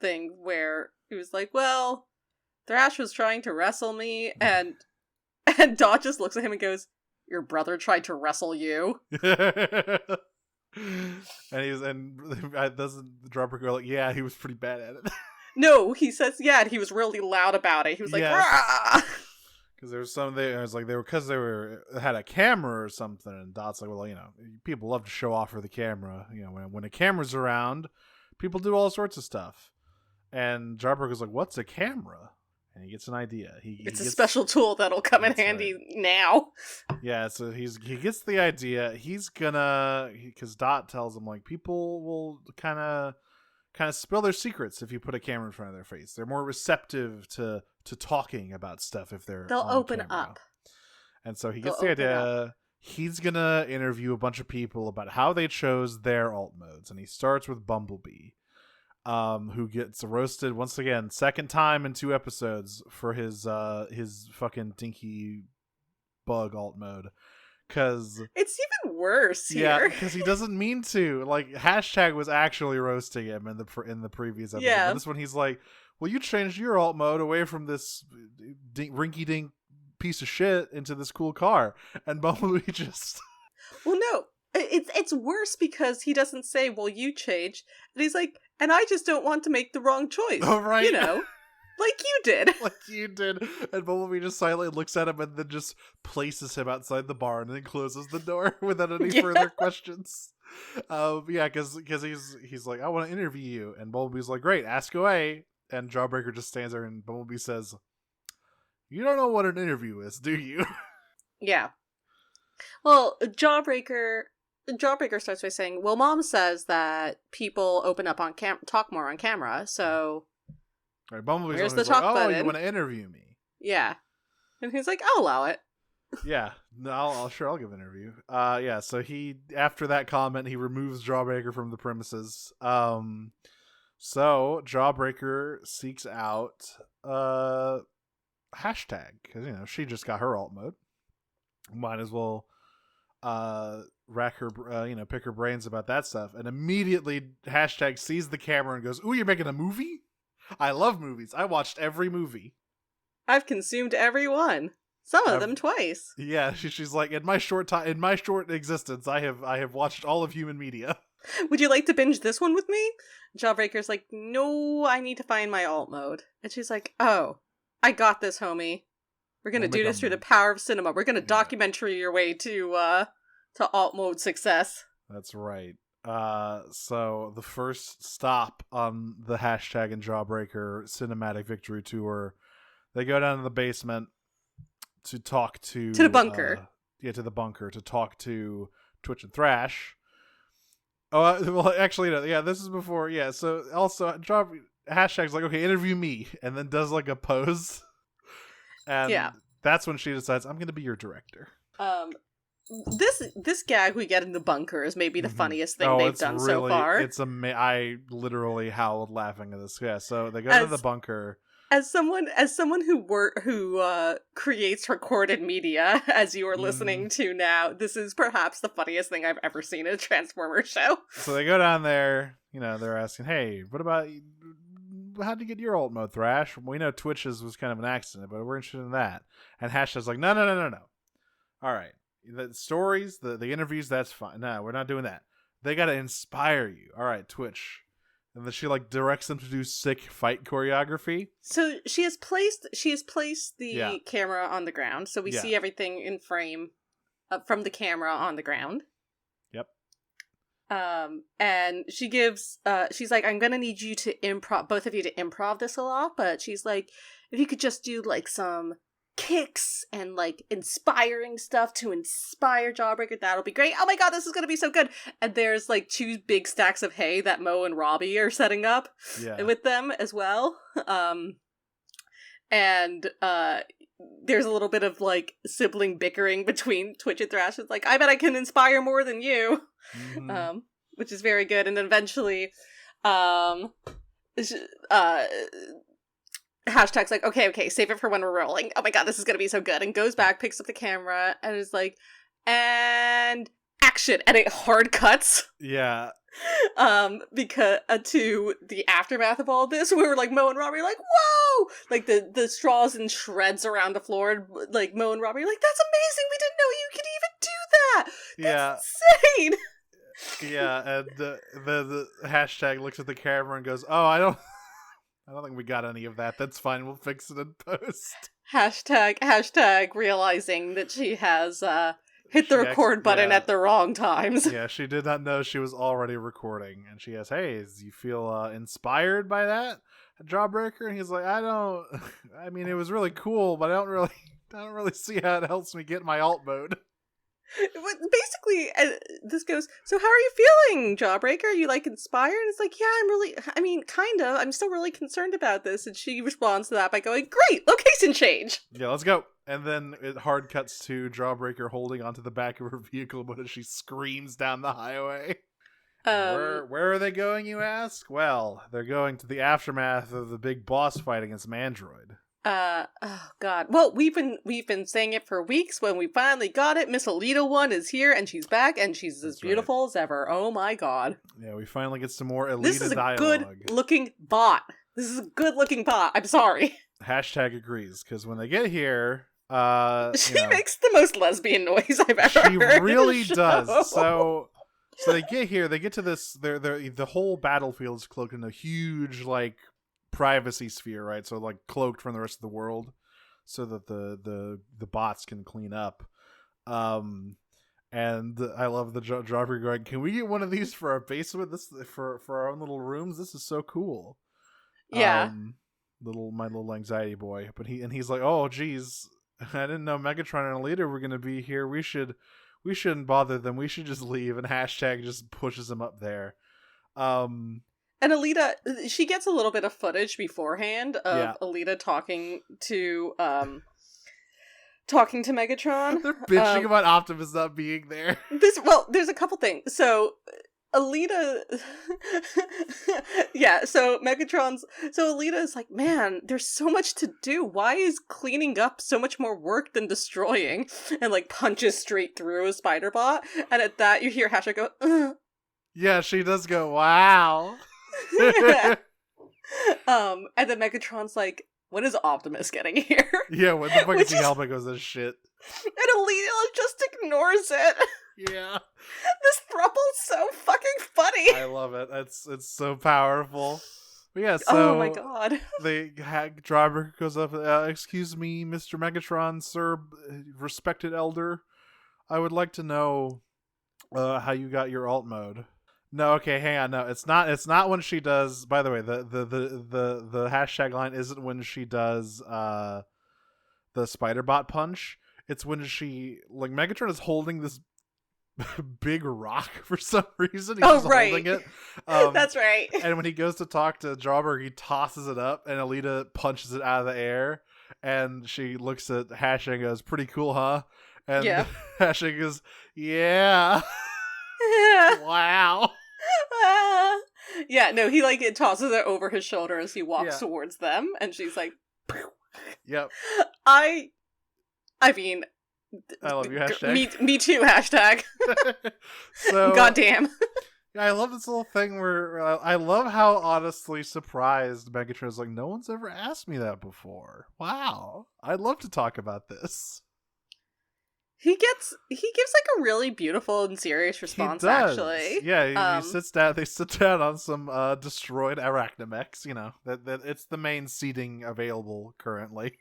thing where he was like, "Well, Thrash was trying to wrestle me," and Dot just looks at him and goes, "Your brother tried to wrestle you?" and doesn't Jawbreaker go like, "Yeah, he was pretty bad at it." No, he says, "Yeah," and he was really loud about it. He was like, "Rah!" Because there was something. It was like they had a camera or something, and Dot's like, "Well, you know, people love to show off for the camera. You know, when a camera's around, people do all sorts of stuff." And Jawbreaker's like, "What's a camera?" And he gets an idea. It's a special tool that'll come in handy now. Yeah, so he gets the idea. He's gonna, because Dot tells him like people will kind of spill their secrets if you put a camera in front of their face. They're more receptive to talking about stuff if they'll open camera. up. And so he gets the idea. He's gonna interview a bunch of people about how they chose their alt modes, and he starts with Bumblebee. Who gets roasted once again, second time in 2 episodes for his fucking dinky bug alt mode. Cause it's even worse here. Yeah, because he doesn't mean to. Like, Hashtag was actually roasting him in the previous episode. Yeah. But this one he's like, "Well, you changed your alt mode away from this rinky dink piece of shit into this cool car," and Bumblebee just. Well, no. It's worse because he doesn't say, "Well, you changed," and he's like, "And I just don't want to make the wrong choice." Oh, right. You know, like you did. Like you did. And Bumblebee just silently looks at him and then just places him outside the bar and then closes the door without any further questions. Because he's like, "I want to interview you," and Bumblebee's like, "Great, ask away." And Jawbreaker just stands there and Bumblebee says, "You don't know what an interview is, do you?" Yeah. Well, Jawbreaker starts by saying, "Well, Mom says that people open up on talk more on camera, so." Right, Bumblebee's where's the talk like, button? "Oh, you want to interview me?" Yeah, and he's like, "I'll allow it." Yeah, no, I'll give an interview. Yeah. So he, after that comment, he removes Jawbreaker from the premises. So Jawbreaker seeks out Hashtag because she just got her alt mode. Might as well rack her pick her brains about that stuff, and immediately Hashtag sees the camera and goes, "Ooh, you're making a movie? I love movies. I watched every movie. I've consumed every one, some of them twice." Yeah, she's like, in my short existence, I have watched all of human media. "Would you like to binge this one with me?" Jawbreaker's like, "No, I need to find my alt mode," and she's like, "Oh, I got this, homie. We're gonna do this through the power of cinema. We're gonna documentary your way to alt mode success." That's right. So the first stop on the Hashtag and Jawbreaker cinematic victory tour, they go down to the basement to talk to the bunker. To the bunker to talk to Twitch and Thrash. Oh, well, actually, no. Yeah, this is before. Yeah, so also Hashtag's like, okay, interview me, and then does like a pose, and that's when she decides, I'm gonna be your director. This gag we get in the bunker is maybe the funniest thing they've done so far. It's I literally howled laughing at this. Yeah, so they go to the bunker. As someone who creates recorded media, as you are listening to now, this is perhaps the funniest thing I've ever seen in a Transformers show. So they go down there, they're asking, hey, what about, how'd you get your alt mode, Thrash? We know Twitch's was kind of an accident, but we're interested in that. And Hashtag's like, no. All right, the stories, the interviews, that's fine. No, we're not doing that. They got to inspire you. All right, Twitch. And then she like directs them to do sick fight choreography. So she has placed the camera on the ground, so we see everything in frame from the camera on the ground. Yep. And she gives she's like, I'm gonna need you to both of you to improv this a lot, but she's like, if you could just do like some kicks and like inspiring stuff to inspire Jawbreaker, that'll be great. Oh my god, this is gonna be so good. And there's like 2 big stacks of hay that Mo and Robbie are setting up with them as well. And there's a little bit of like sibling bickering between Twitch and Thrash. It's like, I bet I can inspire more than you. Which is very good. And then eventually Hashtag's like, okay, save it for when we're rolling. Oh my god, this is gonna be so good. And goes back, picks up the camera, and is like, and action. And it hard cuts. Yeah. Because to the aftermath of all this, where like Mo and Robbie are like, whoa! Like the straws and shreds around the floor, and like Mo and Robbie are like, that's amazing, we didn't know you could even do that! That's insane! Yeah, and the Hashtag looks at the camera and goes, oh, I don't think we got any of that. That's fine. We'll fix it in post. Hashtag realizing that she has hit the record button at the wrong times. Yeah, she did not know she was already recording. And she asks, hey, do you feel inspired by that, Jawbreaker? And he's like, I mean, it was really cool, but I don't really see how it helps me get my alt mode. Basically, this goes, so how are you feeling, Jawbreaker? Are you like inspired? And it's like, yeah, kind of. I'm still really concerned about this. And she responds to that by going, great, location change. Yeah, let's go. And then it hard cuts to Jawbreaker holding onto the back of her vehicle, but as she screams down the highway. Where are they going, you ask? Well, they're going to the aftermath of the big boss fight against Mandroid. Oh god. Well, we've been saying it for weeks. When we finally got it, Miss Elita One is here, and she's back, and she's as beautiful as ever. Oh my god. Yeah, we finally get some more Elita dialogue. This is a good-looking bot. I'm sorry. Hashtag agrees, because when they get here, she makes the most lesbian noise I've ever heard. She really does. So they get here, they get to this, the whole battlefield is cloaked in a huge, like, privacy sphere, right? So like cloaked from the rest of the world, so that the bots can clean up. And I love the Jawbreaker going, can we get one of these for our basement? This for our own little rooms. This is so cool. Yeah. My little anxiety boy. But he's like, oh geez, I didn't know Megatron and Elita were gonna be here. We shouldn't bother them. We should just leave. And Hashtag just pushes him up there. And Elita, she gets a little bit of footage beforehand of Elita talking to Megatron. They're bitching about Optimus not being there. There's a couple things. So Elita, so Elita is like, man, there's so much to do. Why is cleaning up so much more work than destroying? And like punches straight through a spider bot. And at that, you hear Hashtag go, ugh. Yeah, she does go, wow. And then Megatron's like, when is Optimus getting here? Yeah, when the fuck is he helping us this shit? And Elita just ignores it. Yeah. This throuple's so fucking funny. I love it. It's so powerful. But yeah, so oh my god. The Jawbreaker goes up, excuse me, Mr. Megatron, sir, respected elder. I would like to know how you got your alt mode. No, okay, hang on. No, it's not when she does. By the way, the Hashtag line isn't when she does the Spider-Bot punch. It's when she, like, Megatron is holding this big rock for some reason. He's Oh, just right. holding it. That's right. And when he goes to talk to Jawbreaker, he tosses it up, and Elita punches it out of the air. And she looks at Hashtag and goes, "Pretty cool, huh?" And Yeah. Hashtag goes, "Yeah." Yeah. Wow. Yeah, no, he like it tosses it over his shoulder as he walks Yeah. towards them, and she's like, Yep. I mean, I love you, Hashtag. me too, hashtag. So Goddamn. I love this little thing where I love how honestly surprised Megatron's like, no one's ever asked me that before. Wow. I'd love to talk about this. He gives like a really beautiful and serious response, He does. actually. Yeah, he sits down. They sit down on some destroyed arachnomechs. You know that it's the main seating available currently.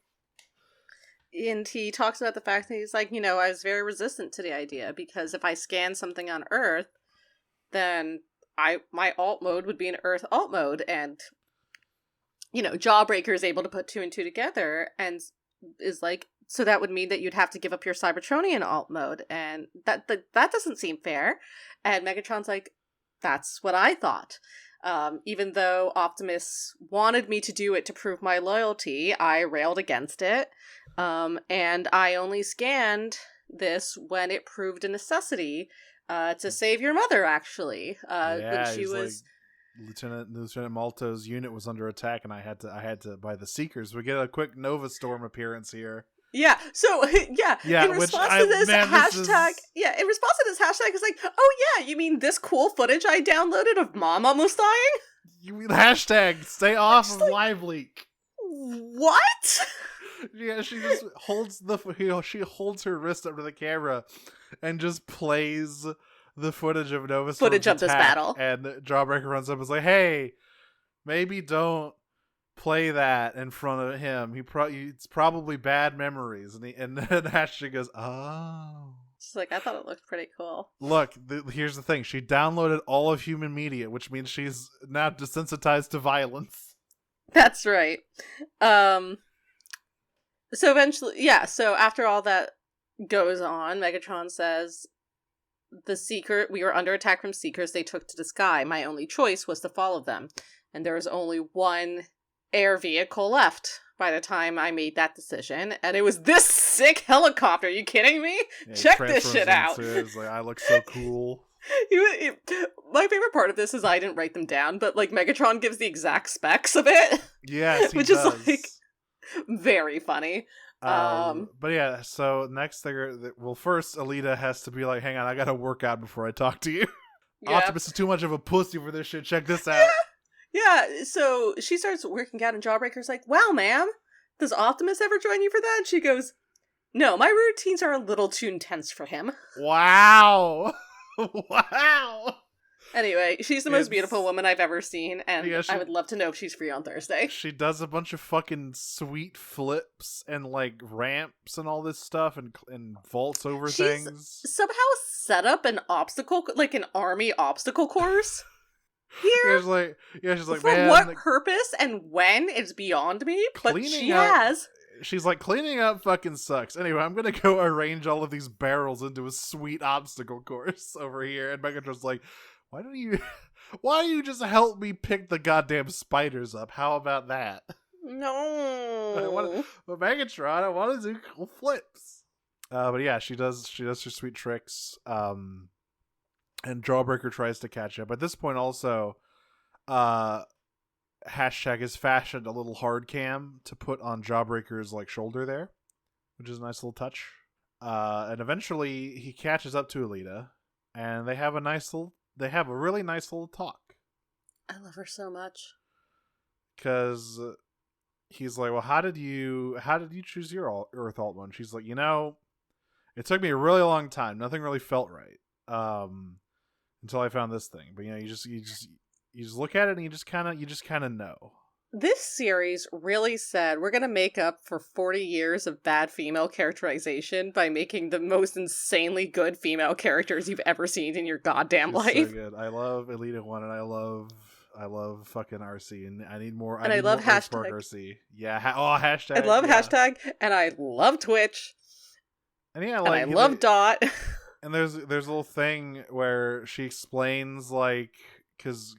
And he talks about the fact that he's like, I was very resistant to the idea because if I scan something on Earth, then my alt mode would be an Earth alt mode, and Jawbreaker is able to put two and two together and is like, so that would mean that you'd have to give up your Cybertronian alt mode, and that doesn't seem fair. And Megatron's like, that's what I thought. Even though Optimus wanted me to do it to prove my loyalty, I railed against it. And I only scanned this when it proved a necessity to save your mother, actually. When she was... Lieutenant Malto's unit was under attack, and I had to by the Seekers. We get a quick Nova Storm appearance here. Yeah, so, in response to this hashtag, it's like, oh yeah, you mean this cool footage I downloaded of Mom almost dying? You mean hashtag stay off of Live Leak. What? Yeah, she just holds she holds her wrist up to the camera and just plays the footage of Nova Storm's footage of this battle. And Jawbreaker runs up and is like, "Hey, maybe don't play that in front of him. It's probably bad memories." And then Ashley goes, "Oh." She's like, I thought it looked pretty cool. Look, here's the thing. She downloaded all of human media, which means she's now desensitized to violence. That's right. So eventually, so after all that goes on, Megatron says, we were under attack from Seekers they took to the sky. My only choice was to follow them. And there was only one air vehicle left by the time I made that decision. And it was this sick helicopter. Are you kidding me? Yeah, Check this shit out. It's like, I look so cool. My favorite part of this is I didn't write them down, but like Megatron gives the exact specs of it. Yes, he which does. is like very funny. But yeah, so next thing, first Elita has to be like, hang on, I gotta work out before I talk to you. Yeah. Optimus is too much of a pussy for this shit. Check this out. Yeah, so she starts working out and Jawbreaker's like, wow, ma'am, does Optimus ever join you for that? And she goes, no, my routines are a little too intense for him. Wow. Wow. Anyway, she's the most beautiful woman I've ever seen, and Yeah, I would love to know if she's free on Thursday. She does a bunch of fucking sweet flips and like ramps and all this stuff and vaults over things. Somehow set up an obstacle, like an army obstacle course here. She's like, for man, what purpose and when is beyond me, but she has. She's like, cleaning up fucking sucks. Anyway, I'm gonna go arrange all of these barrels into a sweet obstacle course over here. And Megatron's like, why don't you just help me pick the goddamn spiders up? How about that? No. But Megatron, I want to do cool flips. But yeah, she does her sweet tricks. And Jawbreaker tries to catch up. At this point also, Hashtag has fashioned a little hard cam to put on Jawbreaker's like shoulder there, which is a nice little touch. And eventually he catches up to Elita, and they have a really nice little talk. I love her so much. Cause he's like, well, how did you choose your Earth alt one? She's like, it took me a really long time. Nothing really felt right. Until I found this thing. But you just look at it and you just kind of know. This series really said we're going to make up for 40 years of bad female characterization by making the most insanely good female characters you've ever seen in your goddamn life. So good. I love Elita One, and I love fucking RC, and I need more. And I love Earthspark RC. Yeah. Hashtag. I love hashtag, and I love Twitch. And yeah, and I love Dot. And there's a little thing where she explains, like, because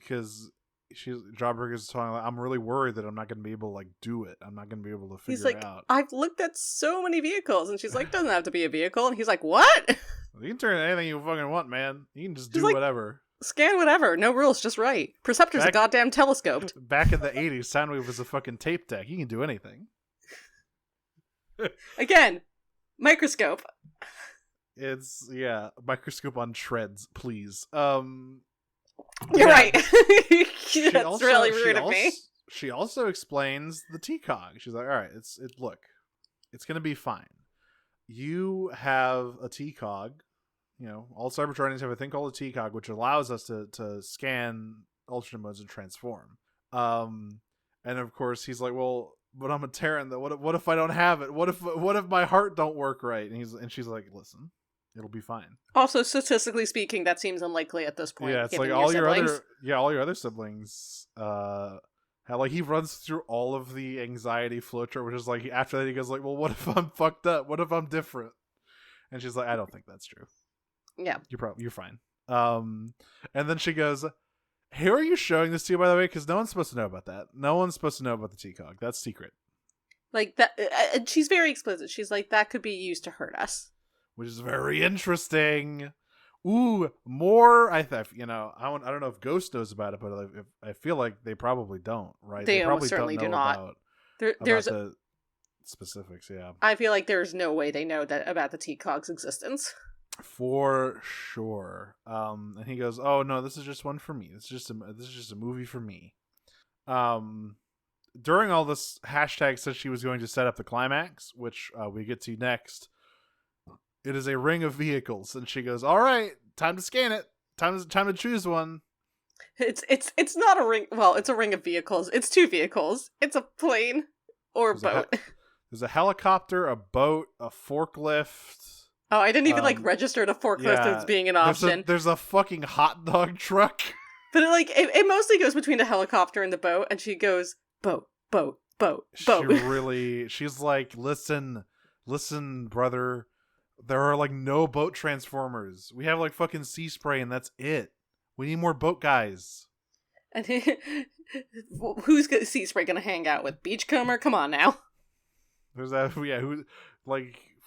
Jawbreaker's talking, like, I'm really worried that I'm not going to be able to, like, do it. I'm not going to be able to figure He's like, it out. I've looked at so many vehicles, and she's like, doesn't have to be a vehicle, and he's like, what? You can turn anything you fucking want, man. You can just She's do like, whatever. Scan whatever, no rules, just right. Perceptor's a goddamn telescoped. Back in the 80s, Soundwave was a fucking tape deck. You can do anything. Again, microscope. It's, microscope on treads, please. You're right. That's really rude of me. She also explains the TCOG. She's like, all right, look, it's going to be fine. You have a TCOG. You know, all Cybertronians have a thing called a TCOG, which allows us to scan alternate modes and transform. And of course, he's like, well, but I'm a Terran. What if I don't have it? What if my heart don't work right? And she's like, listen, it'll be fine. Also, statistically speaking, that seems unlikely at this point. Yeah, it's like all your other siblings. Like he runs through all of the anxiety flowchart, which is like after that he goes like, well, what if I'm fucked up? What if I'm different? And she's like, I don't think that's true. Yeah, you're fine. And then she goes, "Who are you showing this to, by the way? Because no one's supposed to know about that. No one's supposed to know about the TCOG. That's secret." Like that, she's very explicit. She's like, that could be used to hurt us, which is very interesting. Ooh, more. I don't know if Ghost knows about it, but I feel like they probably don't. Right? They probably certainly don't know do not. About the specifics. Yeah, I feel like there's no way they know that about the TCOG's existence. For sure. And he goes, "Oh no, this is just one for me. This is just a movie for me." During all this, Hashtag said she was going to set up the climax, which we get to next. It is a ring of vehicles, and she goes, "All right, time to scan it. Time to choose one." It's not a ring. Well, it's a ring of vehicles. It's two vehicles. It's a plane or a boat. There's a helicopter, a boat, a forklift. Oh, I didn't even register the forklift as being an option. There's a fucking hot dog truck. But it mostly goes between the helicopter and the boat, and she goes, boat. She's like, listen, brother. There are like no boat transformers. We have like fucking sea spray, and that's it. We need more boat guys. And who's sea spray gonna hang out with? Beachcomber? Come on now. There's that. Yeah,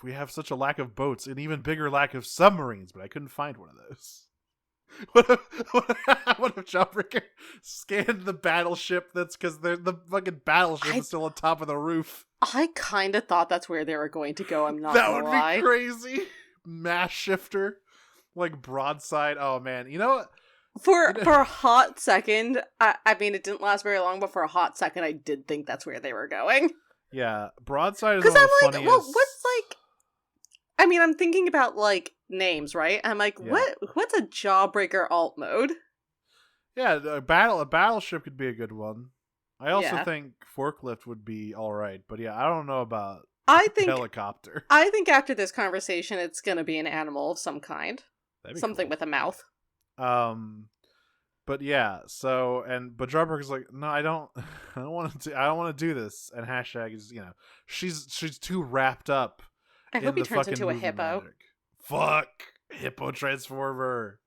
we have such a lack of boats, an even bigger lack of submarines, but I couldn't find one of those. What if Jawbreaker scanned the battleship? That's because the fucking battleship is still on top of the roof. I kind of thought that's where they were going to go. I'm not gonna lie. That would be crazy. Mass shifter, like broadside. Oh man, you know what? For a hot second, I mean, it didn't last very long, but for a hot second, I did think that's where they were going. Yeah, broadside is because one I'm of the like, funniest. well, what's like? I mean, I'm thinking about like names, right? I'm like, Yeah. what's a Jawbreaker alt mode? Yeah, a battleship could be a good one. I also Yeah. think forklift would be all right, but yeah, I don't know about I think helicopter. I think after this conversation, it's gonna be an animal of some kind, That'd be something cool. with a mouth. But yeah, but Jawbreaker's like, no, I don't want to do this. And Hashtag is, she's too wrapped up. I hope he the turns fucking into a movie hippo. magic. Fuck hippo transformer.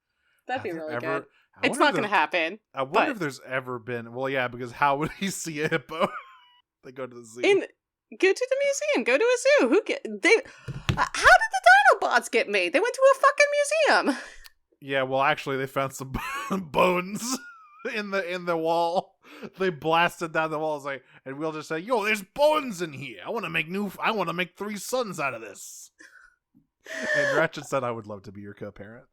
That'd be really good. I It's wonder not if gonna happen. I wonder but- if there's ever been. Well, yeah, because how would he see a hippo? They go to the zoo. Go to the museum. Go to a zoo. How did the Dinobots get made? They went to a fucking museum. Yeah, well, actually, they found some bones in the wall. They blasted down the walls, and we'll just say, "Yo, there's bones in here. I want to make 3 sons out of this." And Ratchet said, "I would love to be your co-parent.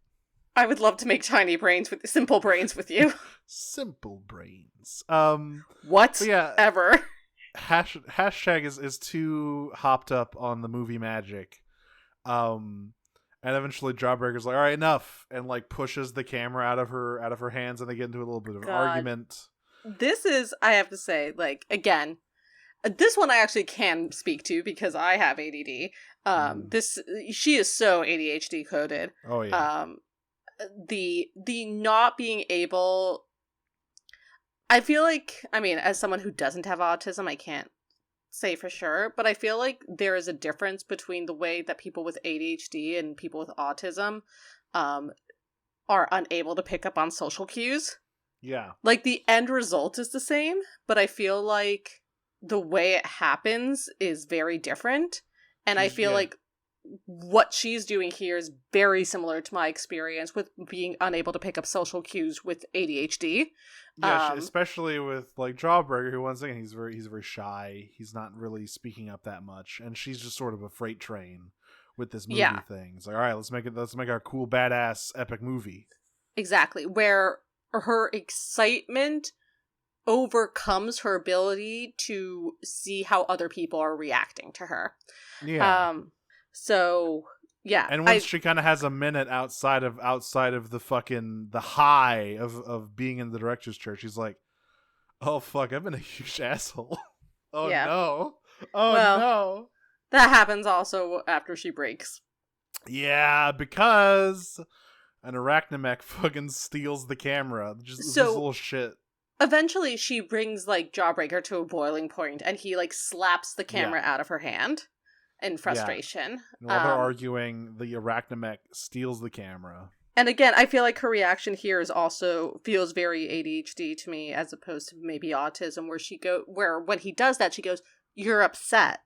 I would love to make simple brains with you. Simple brains." What? Yeah. Ever. Hashtag is too hopped up on the movie magic. And eventually Jawbreaker's like, all right, enough, and like pushes the camera out of her hands, and they get into a little bit of an argument. This is, I have to say, like, again, this one I actually can speak to because I have ADD. She is so ADHD coded. Oh yeah. The not being able, I feel like, I mean, as someone who doesn't have autism, I can't say for sure, but I feel like there is a difference between the way that people with ADHD and people with autism are unable to pick up on social cues. Yeah. Like, the end result is the same, but I feel like the way it happens is very different. And I feel like what she's doing here is very similar to my experience with being unable to pick up social cues with ADHD. Yeah, especially with like Jawbreaker, who once again he's very shy. He's not really speaking up that much, and she's just sort of a freight train with this movie thing. It's like, all right, let's make our cool badass epic movie. Exactly, where her excitement overcomes her ability to see how other people are reacting to her. Yeah. So yeah, and once she kind of has a minute outside of the high of being in the director's chair, she's like, "Oh fuck, I've been a huge asshole. Oh no, no." That happens also after she breaks. Yeah, because an arachnamech fucking steals the camera. Just this little shit. Eventually, she brings like Jawbreaker to a boiling point, and he like slaps the camera out of her hand. In frustration. And while they're arguing, the arachnamech steals the camera. And again, I feel like her reaction here feels very ADHD to me, as opposed to maybe autism, where when he does that, she goes, "You're upset,"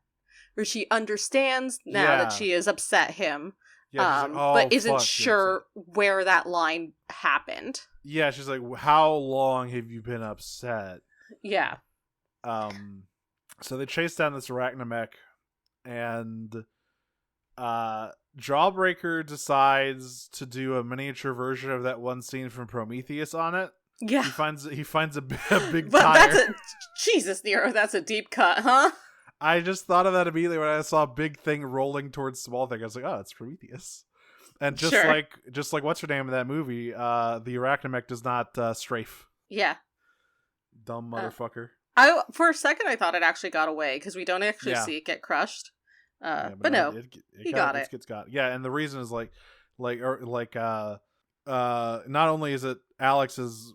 or she understands now that she has upset him, like, but isn't sure where that line happened. Yeah, she's like, "How long have you been upset?" Yeah. So they chase down this arachnamech. And Jawbreaker decides to do a miniature version of that one scene from Prometheus on it. Yeah. He finds a big tire. Jesus, Nero, that's a deep cut, huh? I just thought of that immediately when I saw a big thing rolling towards small thing. I was like, oh, it's Prometheus. And just like what's her name in that movie, the arachnamech does not strafe. Yeah. Dumb motherfucker. For a second, I thought it actually got away, because we don't actually see it get crushed. But no, he got it. Yeah, and the reason is not only is it Alex's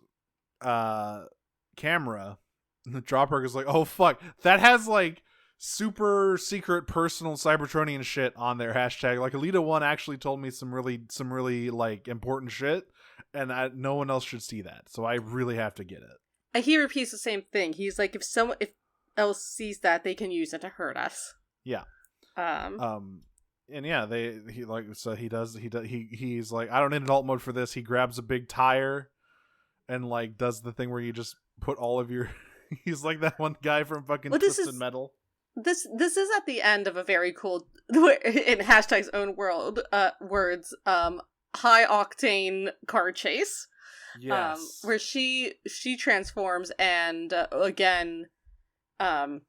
camera, the Jawbreaker is like, oh fuck, that has like super secret personal Cybertronian shit on their hashtag. Like Elita One actually told me some really like important shit, and no one else should see that, so I really have to get it. He repeats the same thing. He's like, if someone else sees that, they can use it to hurt us. Yeah. And yeah, he's like, I don't need adult mode for this. He grabs a big tire and like does the thing where you just put all of your he's like that one guy from fucking Twisted Metal. This is at the end of a very cool, in hashtag's own words, high octane car chase. Yes. Where she transforms, and again, Jawbreaker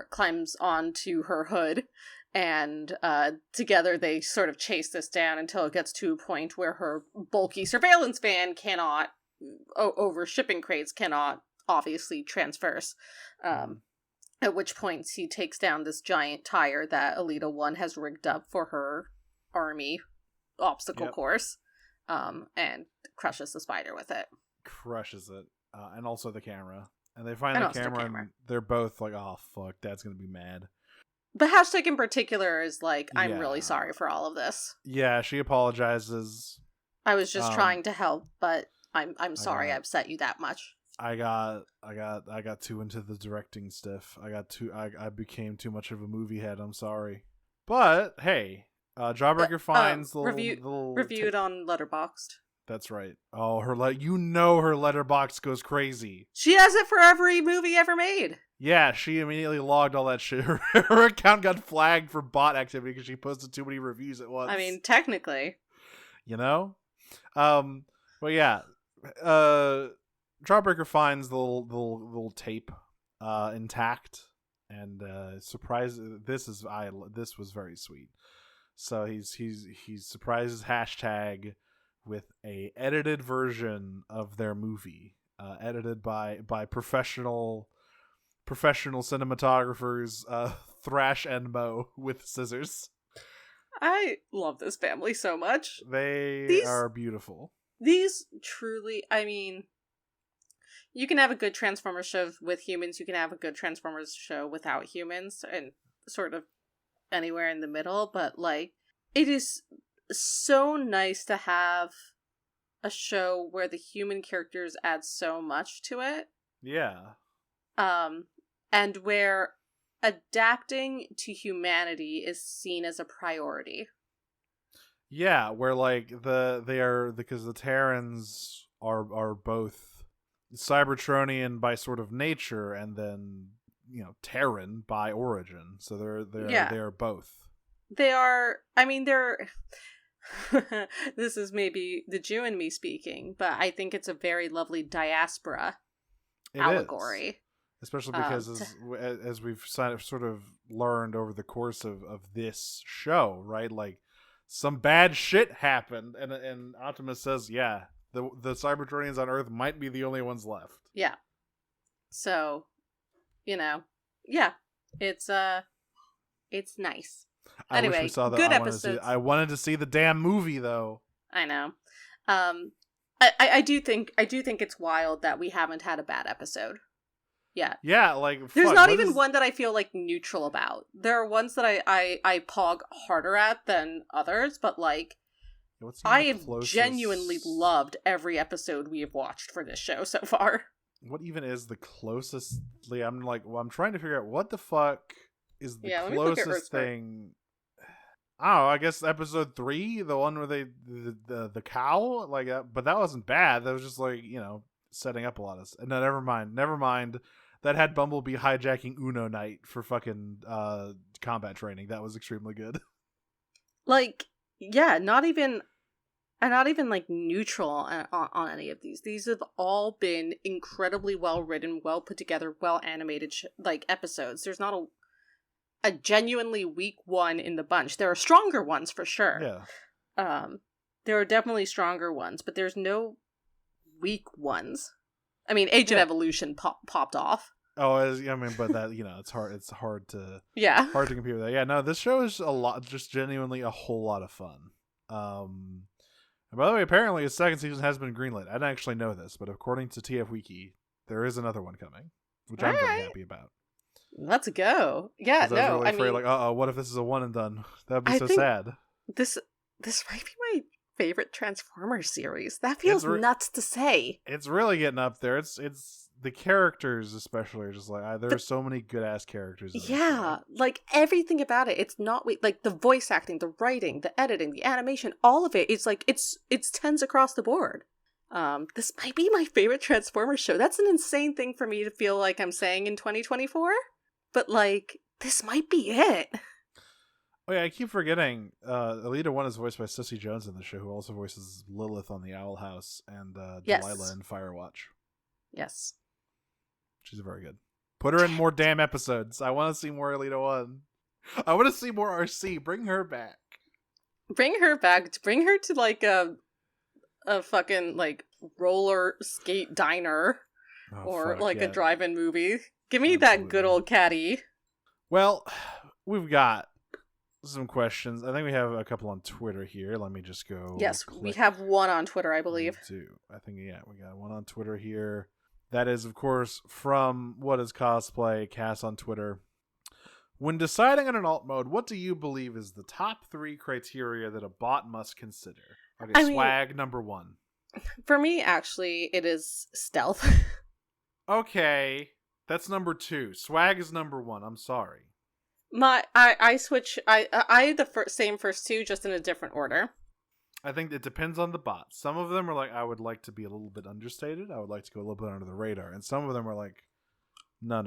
climbs onto her hood, and together they sort of chase this down until it gets to a point where her bulky surveillance van cannot, over shipping crates, cannot obviously transverse. At which point he takes down this giant tire that Elita One has rigged up for her army obstacle course, and crushes the spider with it. Crushes it, and also the camera. And they find the camera, and they're both like, oh, fuck, Dad's gonna be mad. But hashtag in particular is like, I'm really sorry for all of this. Yeah, she apologizes. I was just trying to help, but I'm sorry I upset you that much. I got too into the directing stuff. I became too much of a movie head. I'm sorry. But, hey, Jawbreaker finds the little... Reviewed on Letterboxd. That's right. Oh, her Letterboxd goes crazy. She has it for every movie ever made. Yeah, she immediately logged all that shit. Her account got flagged for bot activity because she posted too many reviews at once. I mean, technically. You know? But yeah. Jawbreaker finds the little tape intact, and this was very sweet. So he surprises hashtag with a edited version of their movie, edited by professional cinematographers, Thrash and Mo with scissors. I love this family so much. They are beautiful. These truly, I mean, you can have a good Transformers show with humans, you can have a good Transformers show without humans, and sort of anywhere in the middle, but, like, it is so nice to have a show where the human characters add so much to it. Yeah. And where adapting to humanity is seen as a priority. Yeah, where like because the Terrans are both Cybertronian by sort of nature and then, you know, Terran by origin. So they're both. They are, I mean, they're this is maybe the Jew in me speaking, but I think it's a very lovely diaspora allegory. Is. Especially because as we've sort of learned over the course of this show, right? Like, some bad shit happened, and Optimus says, yeah, the Cybertronians on Earth might be the only ones left. Yeah. So, you know, yeah, it's nice. I anyway, wish we saw that. Good episodes. I wanted to see the damn movie, though. I know. I do think it's wild that we haven't had a bad episode. Yeah, like, there's not even one that I feel like neutral about. There are ones that I pog harder at than others, but like I have genuinely loved every episode we have watched for this show so far. What even is the closest? I'm like, well, I'm trying to figure out what the fuck is the closest thing. I don't know. I guess episode 3, the one where the cow, like that, but that wasn't bad. That was just like, you know, setting up a lot of. No, never mind. That had Bumblebee hijacking Uno Night for fucking combat training. That was extremely good. Like, yeah, not even like neutral on any of these. These have all been incredibly well written, well put together, well animated like episodes. There's not a genuinely weak one in the bunch. There are stronger ones for sure. Yeah. There are definitely stronger ones, but there's no weak ones. I mean, Age of Evolution popped off. Oh, I mean, but that, you know, it's hard to hard to compete with that. Yeah, no, this show is just genuinely a whole lot of fun. And by the way, apparently a second season has been greenlit. I didn't actually know this, but according to TF Wiki, there is another one coming, which I'm very happy about. Let's go. Yeah, no, I was really afraid, like, what if this is a one and done? That'd be so sad. This might be my favorite Transformers series. That feels nuts to say. It's really getting up there. It's the characters especially are just like, there are so many good ass characters in yeah, like everything about it. It's not like the voice acting, the writing, the editing, the animation, all of it. It's like it's 10s across the board. This might be my favorite Transformers show. That's an insane thing for me to feel like I'm saying in 2024, but like this might be it. Oh yeah, I keep forgetting. Elita One is voiced by Cissy Jones in the show, who also voices Lilith on The Owl House and Delilah in Firewatch. Yes, she's very good. Put her in more damn episodes. I want to see more Elita One. I want to see more RC. Bring her back. Bring her to like a fucking like roller skate diner or like a drive-in movie. Give me that good old caddy. Well, we've got some questions. I think we have a couple on Twitter here. Let me just go. Yes, we have one on Twitter, I believe. I think, yeah, we got one on Twitter here. That is, of course, from What is Cosplay, Cass on Twitter. When deciding on an alt mode, what do you believe is the top 3 criteria that a bot must consider? Okay, swag, number 1. For me, actually, it is stealth. Okay, that's number 2. Swag is number 1. I'm sorry. I switch. I had the same first 2, just in a different order. I think it depends on the bot. Some of them are like, I would like to be a little bit understated. I would like to go a little bit under the radar. And some of them are like, no.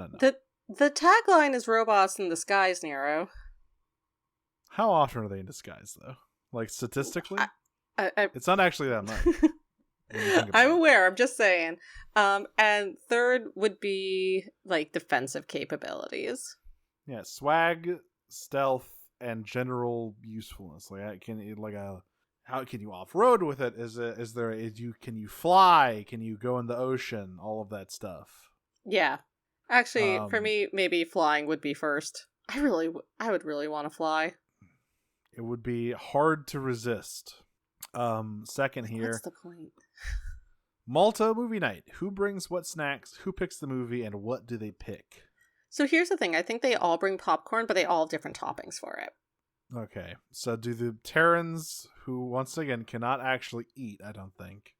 The tagline is robots in disguise, Nero. How often are they in disguise, though? Like, statistically? It's not actually that much. I'm aware. I'm just saying. And third would be, like, defensive capabilities. Yeah, swag, stealth, and general usefulness. Like, how can you off-road with it? Can you fly? Can you go in the ocean? All of that stuff. Yeah. Actually, for me, maybe flying would be first. I would really want to fly. It would be hard to resist. Second here. What's the point? Malta movie night. Who brings what snacks? Who picks the movie? And what do they pick? So here's the thing. I think they all bring popcorn, but they all have different toppings for it. Okay. So do the Terrans, who once again cannot actually eat, I don't think,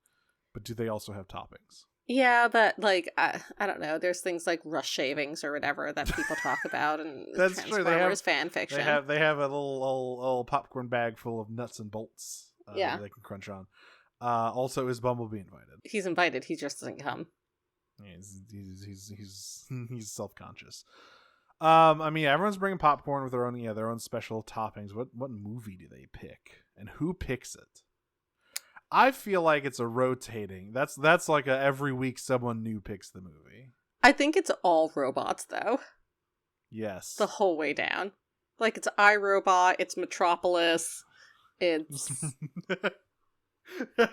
but do they also have toppings? Yeah, but like I don't know. There's things like rush shavings or whatever that people talk about, and That's Transformers true. They have fan fiction. They have a little popcorn bag full of nuts and bolts. Yeah, that they can crunch on. Also, is Bumblebee invited? He's invited. He just doesn't come. He's self-conscious. I mean, everyone's bringing popcorn with their own special toppings. What movie do they pick, and who picks it? I feel like it's a rotating. That's like a every week someone new picks the movie. I think it's all robots though. Yes. The whole way down. Like it's iRobot, it's Metropolis, it's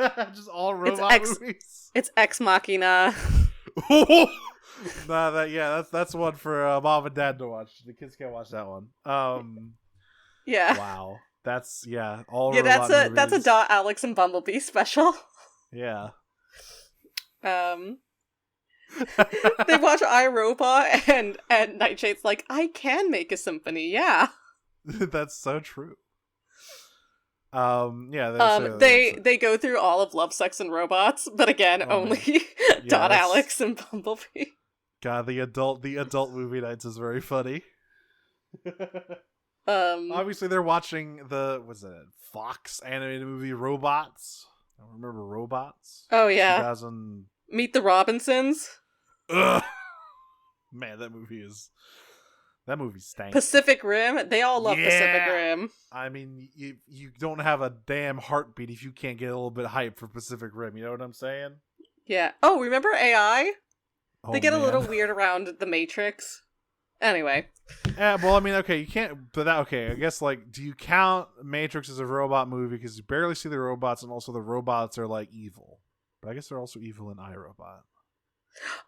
just all robot movies. It's Ex Machina. That's one for mom and dad to watch. The kids can't watch that one. Yeah. Wow. That's all yeah, robot movies. that's a Dot Alex and Bumblebee special. Yeah. They watch iRobot and Nightshade's like, I can make a symphony, yeah. That's so true. They go through all of Love, Sex, and Robots, but again, only Dot Alex and Bumblebee. God, the adult movie nights is very funny. Obviously they're watching Fox animated movie Robots. I don't remember Robots. Oh yeah. 2000. Meet the Robinsons. Ugh. Man, that movie stinks. Pacific Rim. They all love Pacific Rim. I mean, you don't have a damn heartbeat if you can't get a little bit hype for Pacific Rim. You know what I'm saying? Yeah. Oh, remember AI? They get man. a little weird around the Matrix. Anyway. Yeah, well, I mean, okay, you can't, but I guess, like, do you count Matrix as a robot movie? Because you barely see the robots, and also the robots are, like, evil. But I guess they're also evil in iRobot.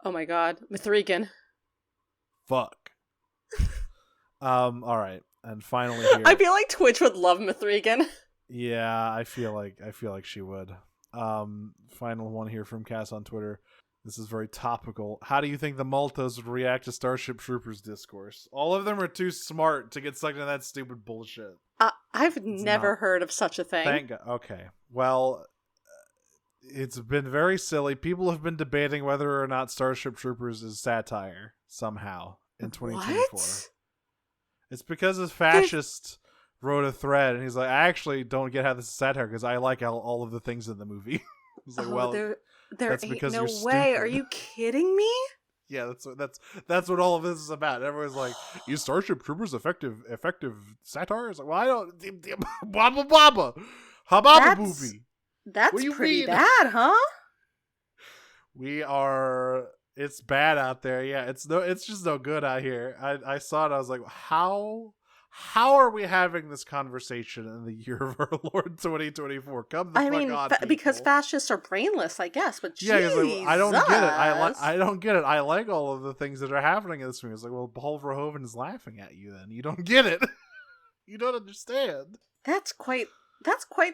Oh my god. Mithrigan. Fuck. Alright. And finally here. I feel like Twitch would love Mithrigan. Yeah, I feel like she would. Final one here from Cass on Twitter. This is very topical. How do you think the Maltas would react to Starship Troopers discourse? All of them are too smart to get sucked into that stupid bullshit. I've never heard of such a thing. Thank God. Okay. Well, it's been very silly. People have been debating whether or not Starship Troopers is satire somehow in 2024. What? It's because a fascist wrote a thread, and he's like, I actually don't get how this is satire because I like all of the things in the movie. I was like, there ain't no way. Are you kidding me? Yeah, that's what all of this is about. Everyone's like, "Is Starship Troopers effective satire?" It's like, well, I don't. Blah blah blah. How about the movie? That's pretty bad, huh? We are. It's bad out there. Yeah, it's just no good out here. I saw it. I was like, how are we having this conversation in the year of our Lord 2024? Come the fuck on, people. Because fascists are brainless, I guess. But Jesus. Like, I don't get it. I don't get it. I like all of the things that are happening in this movie. It's like, well, Paul Verhoeven is laughing at you. Then you don't get it. You don't understand. That's quite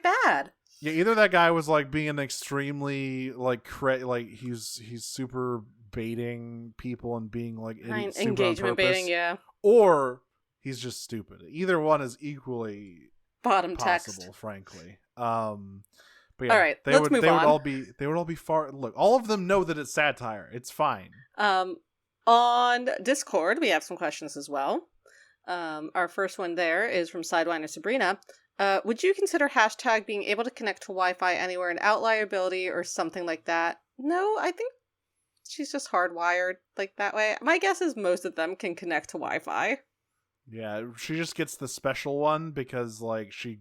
bad. Yeah, either that guy was like being extremely like he's super baiting people and being like engagement baiting, yeah, or he's just stupid. Either one is equally bottom possible, text, frankly. But yeah, all right, let's move on. They would all be far. Look, all of them know that it's satire. It's fine. On Discord, we have some questions as well. Our first one there is from Sidewinder Sabrina. Would you consider hashtag being able to connect to Wi-Fi anywhere an outlier ability or something like that? No, I think she's just hardwired like that way. My guess is most of them can connect to Wi-Fi. Yeah, she just gets the special one because like she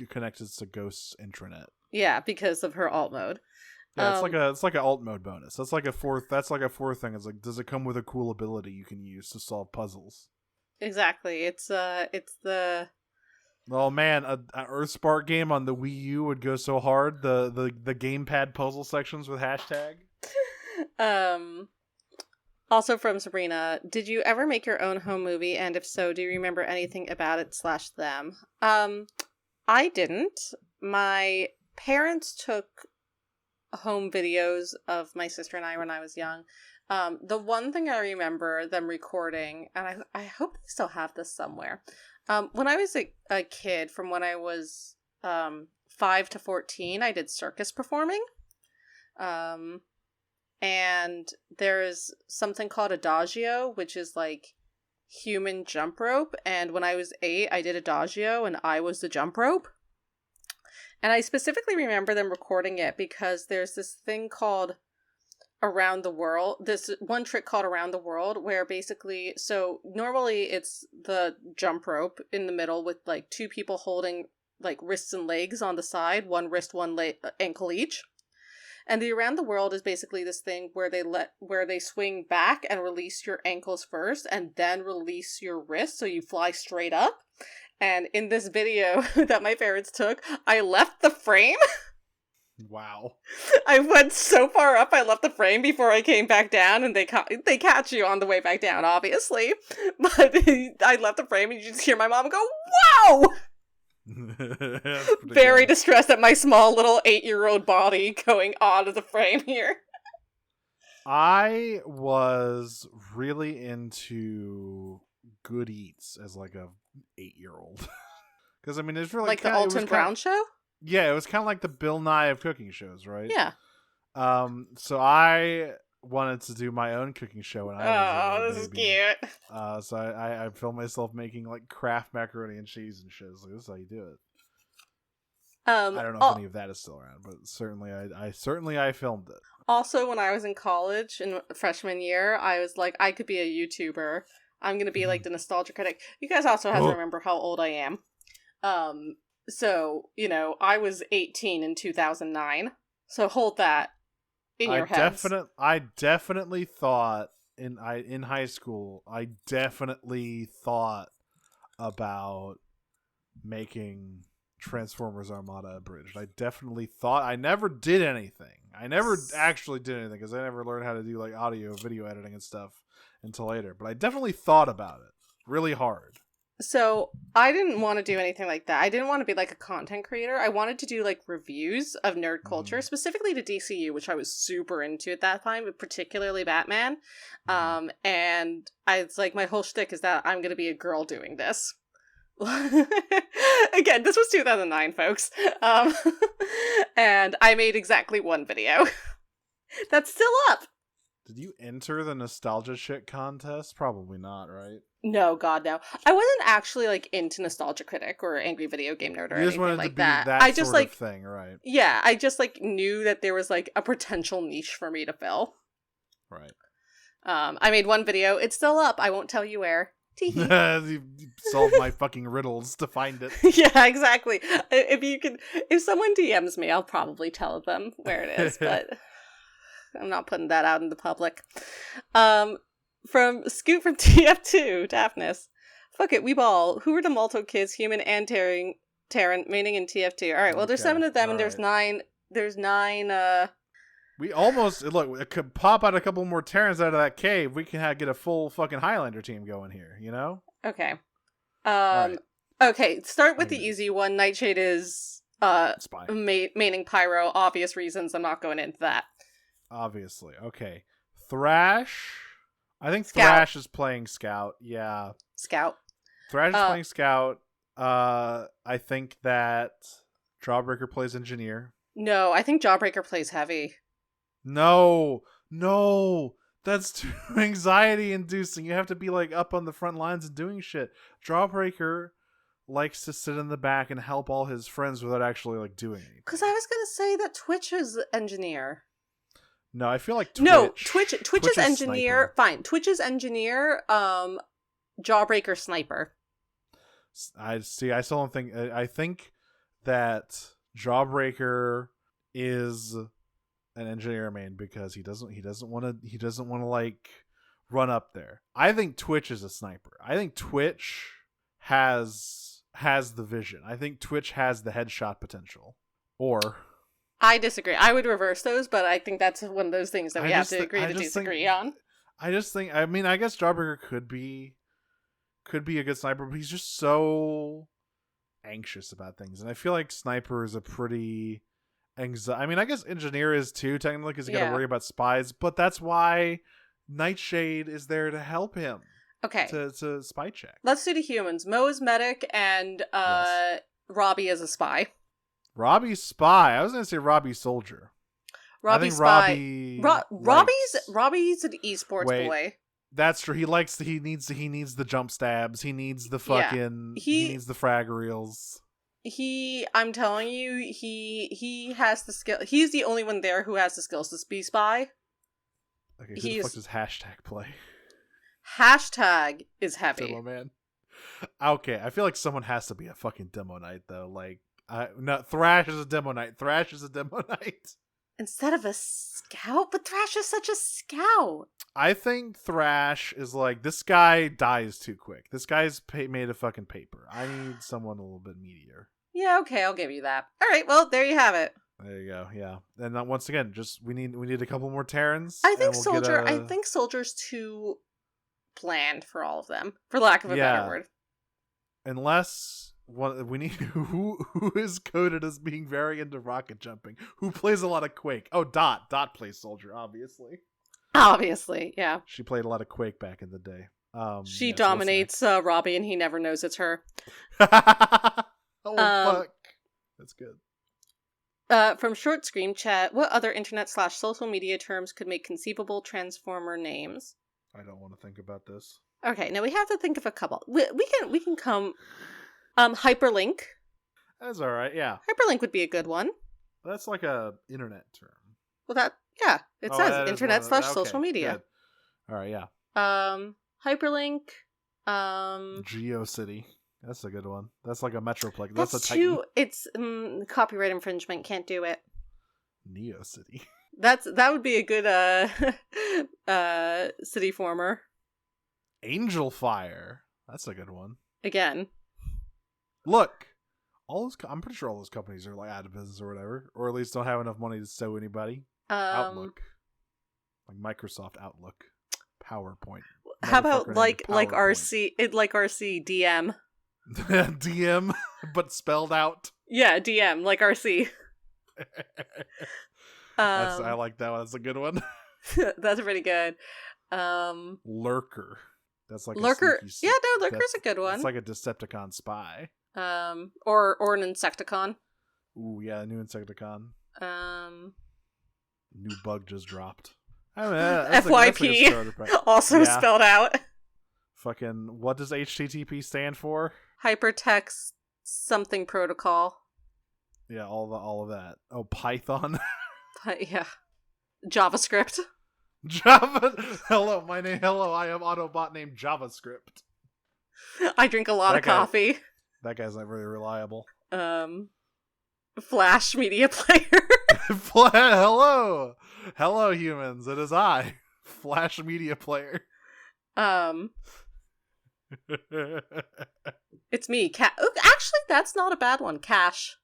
connects to Ghost's intranet. Yeah, because of her alt mode. Yeah, it's like an alt mode bonus. That's like a fourth thing. It's like, does it come with a cool ability you can use to solve puzzles? Exactly. It's the Oh man, an Earthspark game on the Wii U would go so hard. The gamepad puzzle sections with hashtag. Also from Sabrina, did you ever make your own home movie? And if so, do you remember anything about it / them? I didn't. My parents took home videos of my sister and I when I was young. The one thing I remember them recording, and I hope they still have this somewhere. When I was a kid, from when I was 5 to 14, I did circus performing. And there's something called adagio, which is like human jump rope. And when I was 8, I did adagio and I was the jump rope. And I specifically remember them recording it because there's this thing called Around the World. This one trick called Around the World where basically, so normally it's the jump rope in the middle with like 2 people holding like wrists and legs on the side, one wrist, one ankle each. And the Around the World is basically this thing where they swing back and release your ankles first and then release your wrists so you fly straight up. And in this video that my parents took, I left the frame. Wow. I went so far up, I left the frame before I came back down, and they catch you on the way back down, obviously. But I left the frame, and you just hear my mom go, "Wow!" Very distressed at my small little 8-year-old body going out of the frame here. I was really into Good Eats as like a 8-year-old. Because I mean, it's really like the Alton Brown show. Yeah, it was kind of like the Bill Nye of cooking shows, right? Yeah. So I wanted to do my own cooking show when I was this is cute. So I filmed myself making like Kraft macaroni and cheese and shit. So this is how you do it. I don't know if any of that is still around, but certainly I filmed it. Also, when I was in college in freshman year, I was like, I could be a YouTuber. I'm gonna be like the nostalgia critic. You guys also have to remember how old I am. So, you know, I was 18 in 2009. So hold that in your heads. I definitely thought in high school, I definitely thought about making Transformers Armada abridged. I definitely thought. I never did anything. I never actually did anything because I never learned how to do like audio, video editing and stuff until later. But I definitely thought about it really hard. So I didn't want to do anything like that. I didn't want to be like a content creator. I wanted to do like reviews of nerd culture, specifically to DCU, which I was super into at that time, but particularly Batman. And I was like, my whole shtick is that I'm going to be a girl doing this. Again, this was 2009, folks. And I made exactly one video. That's still up. Did you enter the nostalgia shit contest? Probably not, right? No, God, no. I wasn't actually like into Nostalgia Critic or Angry Video Game Nerd or anything like that. I just sort of thing, right? Yeah, I just like knew that there was like a potential niche for me to fill. Right. I made one video. It's still up. I won't tell you where. You solved my fucking riddles to find it. Yeah, exactly. If someone DMs me, I'll probably tell them where it is, but I'm not putting that out in the public. From Scoot from TF2, Daphnis. Fuck it, we ball. Who are the Malto kids, human and Terran, meaning in TF2? Alright, well, there's 7 of them, and there's 9. There's 9, We almost, look, it could pop out a couple more Terrans out of that cave. We can get a full fucking Highlander team going here, you know? Okay. Right. Okay, start with the easy one. Nightshade is, Spy. maining Pyro. Obvious reasons, I'm not going into that. Obviously. Okay. Thrash. I think Scout. Thrash is playing Scout. Yeah. Scout. Thrash is playing Scout. I think that Jawbreaker plays Engineer. No, I think Jawbreaker plays Heavy. No. That's too anxiety inducing. You have to be like up on the front lines and doing shit. Jawbreaker likes to sit in the back and help all his friends without actually like doing anything. Because I was gonna say that Twitch is Engineer. No, I feel like Twitch. No, Twitch is Engineer. Sniper. Fine, Twitch is Engineer. Jawbreaker Sniper. I see. I still don't think. I think that Jawbreaker is an Engineer main because he doesn't want to like run up there. I think Twitch is a sniper. I think Twitch has the vision. I think Twitch has the headshot potential. Or I disagree. I would reverse those, but I think that's one of those things that we have to agree to disagree on. I just think. I mean, I guess Jawbreaker could be a good sniper, but he's just so anxious about things, and I feel like Sniper is a pretty anxiety. I mean, I guess engineer is too technically because you got to Yeah. worry about spies, but that's why Nightshade is there to help him Okay, to spy check. let's do the humans. Mo is medic, and Yes. Robbie is a spy. Robbie's spy. I was gonna say Robbie's soldier. Robbie's I think spy. Robbie. Robbie's an esports Wait. boy. That's true. He needs the jump stabs. He needs the fucking. He needs the frag reels. I'm telling you, he has the skill. He's the only one there who has the skills to be spy. Okay, who the fuck does hashtag play? Hashtag is heavy. Demo man. Okay, I feel like someone has to be a fucking demo knight though. Like, no, Thrash is a demo knight. Thrash is a demo knight. Instead of a scout, but Thrash is such a scout. I think Thrash is like, this guy dies too quick. This guy's made of fucking paper. I need someone a little bit meatier. Yeah, okay, I'll give you that. All right, well, there you have it. There you go. Yeah, and then once again, just we need a couple more Terrans. I think and we'll soldier. get I think soldier's too bland for all of them, for lack of a better word. Unless we need who is coded as being very into rocket jumping, who plays a lot of Quake. Oh, Dot plays soldier, obviously. Obviously, yeah. She played a lot of Quake back in the day. She dominates Robbie, and he never knows it's her. Oh fuck, that's good. From Short Screen Chat, what other internet/social media terms could make conceivable Transformer names? I don't want to think about this. Okay, now we have to think of a couple. We can come. Hyperlink. That's all right. Yeah, Hyperlink would be a good one. that's like a internet term. Well, it Oh, says that is internet/social okay, media. good. All right, yeah. Hyperlink. GeoCity. That's a good one. That's like a Metroplex. That's a too. Titan. It's copyright infringement. Can't do it. NeoCity. That would be a good city former. Angel Fire. That's a good one. Again. Look, I'm pretty sure all those companies are like out of business or whatever, or at least don't have enough money to sue anybody. Outlook, like Microsoft Outlook, PowerPoint. How about like PowerPoint. RC DM? DM, but spelled out. Yeah, DM like RC. I like that one. That's a good one. That's pretty good. Lurker. That's like Lurker. A Yeah, no, Lurker's a good one. It's like a Decepticon spy. Or an Insecticon. Ooh, yeah, new Insecticon. New bug just dropped. I mean, FYP. Also spelled out. Fucking, what does HTTP stand for? Hypertext something protocol. Yeah, all of that. Oh, Python. Yeah. JavaScript. Java. Hello, I am Autobot named JavaScript. I drink a lot of coffee. That guy's not very reliable. Flash media player. Hello, humans. It is I, Flash media player. It's me. Actually, that's not a bad one. Cash.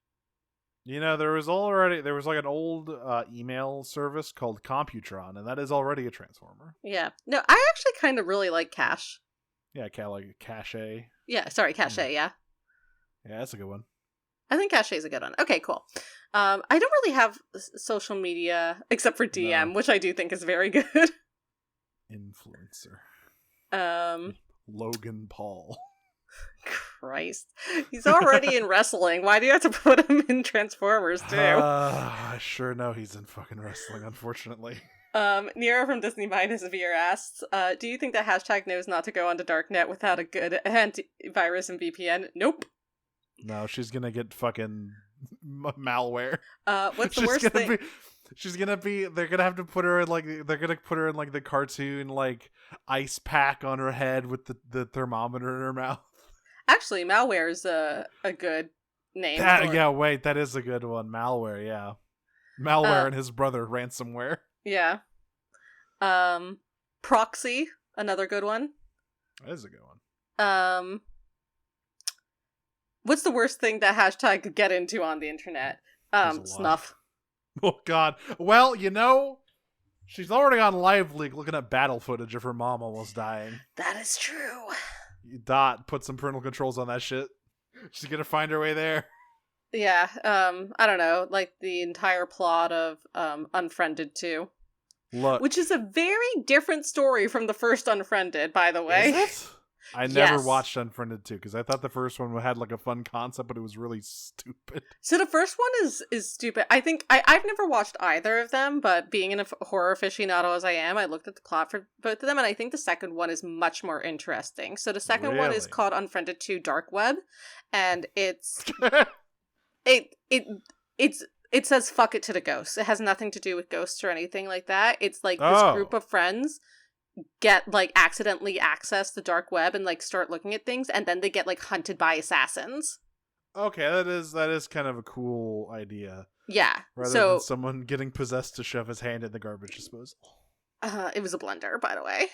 You know, there was like an old email service called Computron, and that is already a transformer. Yeah. No, I actually kind of really like Cash. Yeah, like Cache. Yeah, sorry, Cache, yeah. Yeah, that's a good one. I think Cache is a good one. Okay, cool. I don't really have social media except for DM, which I do think is very good. Influencer. Logan Paul. Christ. He's already in wrestling. Why do you have to put him in Transformers, too? I sure know he's in fucking wrestling, unfortunately. Nero from Disney Minus Veer asks, do you think that hashtag knows not to go onto Darknet without a good antivirus and VPN? Nope. No, she's gonna get fucking malware. What's the worst thing? They're gonna have to put her in like the cartoon like ice pack on her head with the thermometer in her mouth. Actually, malware is a good name. That is a good one. Malware, yeah. Malware and his brother, ransomware. Yeah. Proxy, another good one. That is a good one. What's the worst thing that hashtag could get into on the internet? Snuff. Oh god. Well, you know, she's already on Live Leak looking at battle footage of her mom almost dying. That is true. Dot, put some parental controls on that shit. She's gonna find her way there. Yeah, I don't know, like the entire plot of Unfriended 2. Look, Which is a very different story from the first Unfriended, by the way. is it? I never Yes. watched Unfriended 2 because I thought the first one had like a fun concept, but it was really stupid. So the first one is stupid. I think I've never watched either of them, but being an horror aficionado as I am, I looked at the plot for both of them, and I think the second one is much more interesting. So the second one is Really? called Unfriended 2 Dark Web, and it's it says fuck it to the ghosts. It has nothing to do with ghosts or anything like that. It's like this Oh. group of friends get like accidentally access the dark web and like start looking at things, and then they get like hunted by assassins. Okay, that is kind of a cool idea. Yeah. Rather So than someone getting possessed to shove his hand in the garbage disposal. it was a blender, by the way.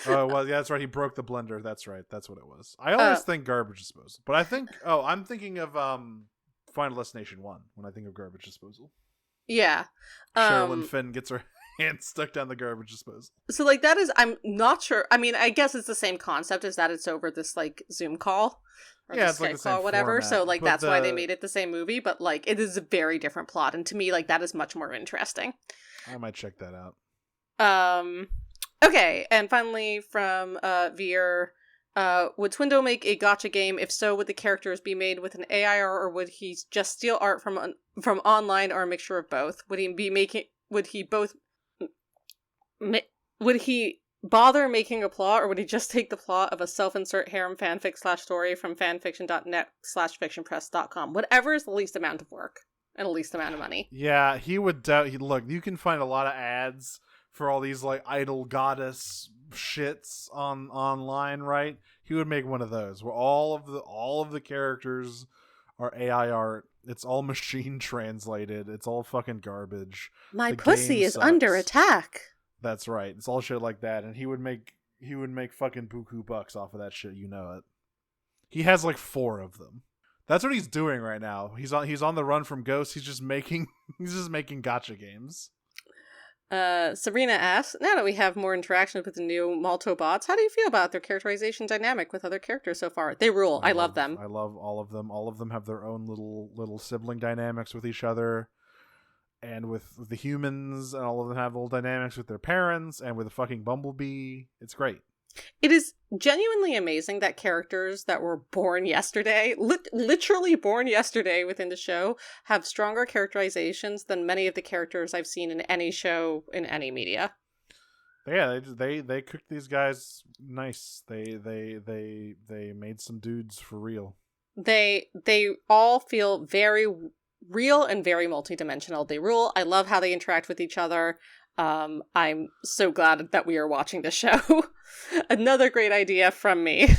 Oh, well, yeah, that's right. He broke the blender. That's right. That's what it was. I always think garbage disposal. But I think, I'm thinking of Final Destination 1 when I think of garbage disposal. Yeah. Sherilyn Finn gets her hand stuck down the garbage disposal. So like that is, I'm not sure. I mean, I guess it's the same concept as that. It's over this like Zoom call. Or Yeah, this it's like the Skype call, same whatever. format, So like but that's why they made it the same movie. But like it is a very different plot, and to me, like that is much more interesting. I might check that out. Okay, and finally from Veer, would Twindo make a gacha game? If so, would the characters be made with an AI art, or would he just steal art from online, or a mixture of both? Would he bother making a plot, or would he just take the plot of a self-insert harem fanfic /story from fanfiction.net/fictionpress.com? Whatever is the least amount of work and the least amount of money. Yeah, he would look, you can find a lot of ads for all these like idol goddess shits online, right? He would make one of those where all of the characters are AI art. It's all machine translated. It's all fucking garbage. My The pussy game is under sucks. attack. That's right. It's all shit like that, and he would make fucking buku bucks off of that shit. You know it. He has like 4 of them. That's what he's doing right now. He's on the run from ghosts. He's just making gacha games. Sabrina asks, now that we have more interaction with the new Malto bots, how do you feel about their characterization dynamic with other characters so far? They rule. I love them. I love all of them. All of them have their own little sibling dynamics with each other, and with the humans, and all of them have little dynamics with their parents, and with the fucking Bumblebee. It's great. It is genuinely amazing that characters that were born yesterday, literally born yesterday within the show, have stronger characterizations than many of the characters I've seen in any show in any media. Yeah, they cooked these guys nice. They made some dudes for real. They all feel very real and very multidimensional. They rule. I love how they interact with each other. I'm so glad that we are watching the show. Another great idea from me.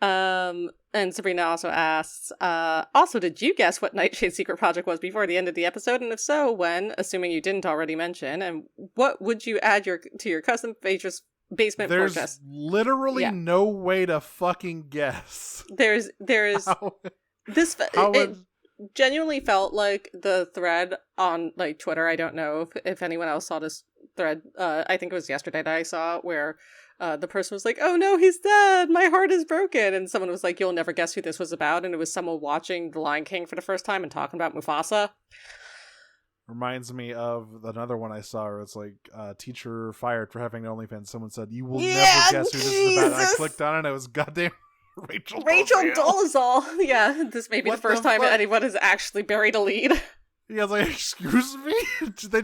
And Sabrina also asks, also, did you guess what Nightshade's secret project was before the end of the episode? And if so, when, assuming you didn't already mention, and what would you add to your custom basement There's fortress? literally no way to fucking guess. There's How it would- genuinely felt like the thread on like Twitter. I don't know if anyone else saw this thread. I think it was yesterday that I saw where the person was like, "Oh no, he's dead. My heart is broken." And someone was like, "You'll never guess who this was about." And it was someone watching The Lion King for the first time and talking about Mufasa. Reminds me of another one I saw where it's like teacher fired for having an OnlyFans. Someone said, "You will Yeah, never guess who this is about." And I Jesus! clicked on it and it was goddamn Rachel Rachel Dolezal. Dolezal. Yeah, this may be What the first the time fuck? anyone has actually buried a lead. Yeah, I was like, excuse me? Did they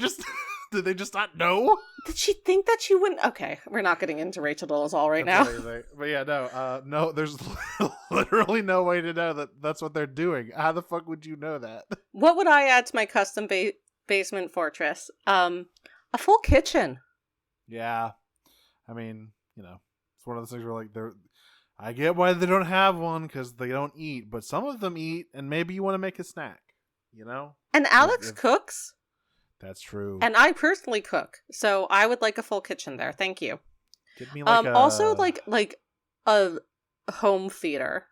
just not know? Did she think that she wouldn't? Okay, we're not getting into Rachel Dolezal right now. That's amazing. But yeah, no, there's literally no way to know that that's what they're doing. How the fuck would you know that? What would I add to my custom basement fortress? A full kitchen. Yeah, I mean, it's one of those things where like I get why they don't have one because they don't eat, but some of them eat, and maybe you want to make a snack, And Alex If- cooks, That's true. and I personally cook, so I would like a full kitchen there. Thank you. Get me like also like a home theater.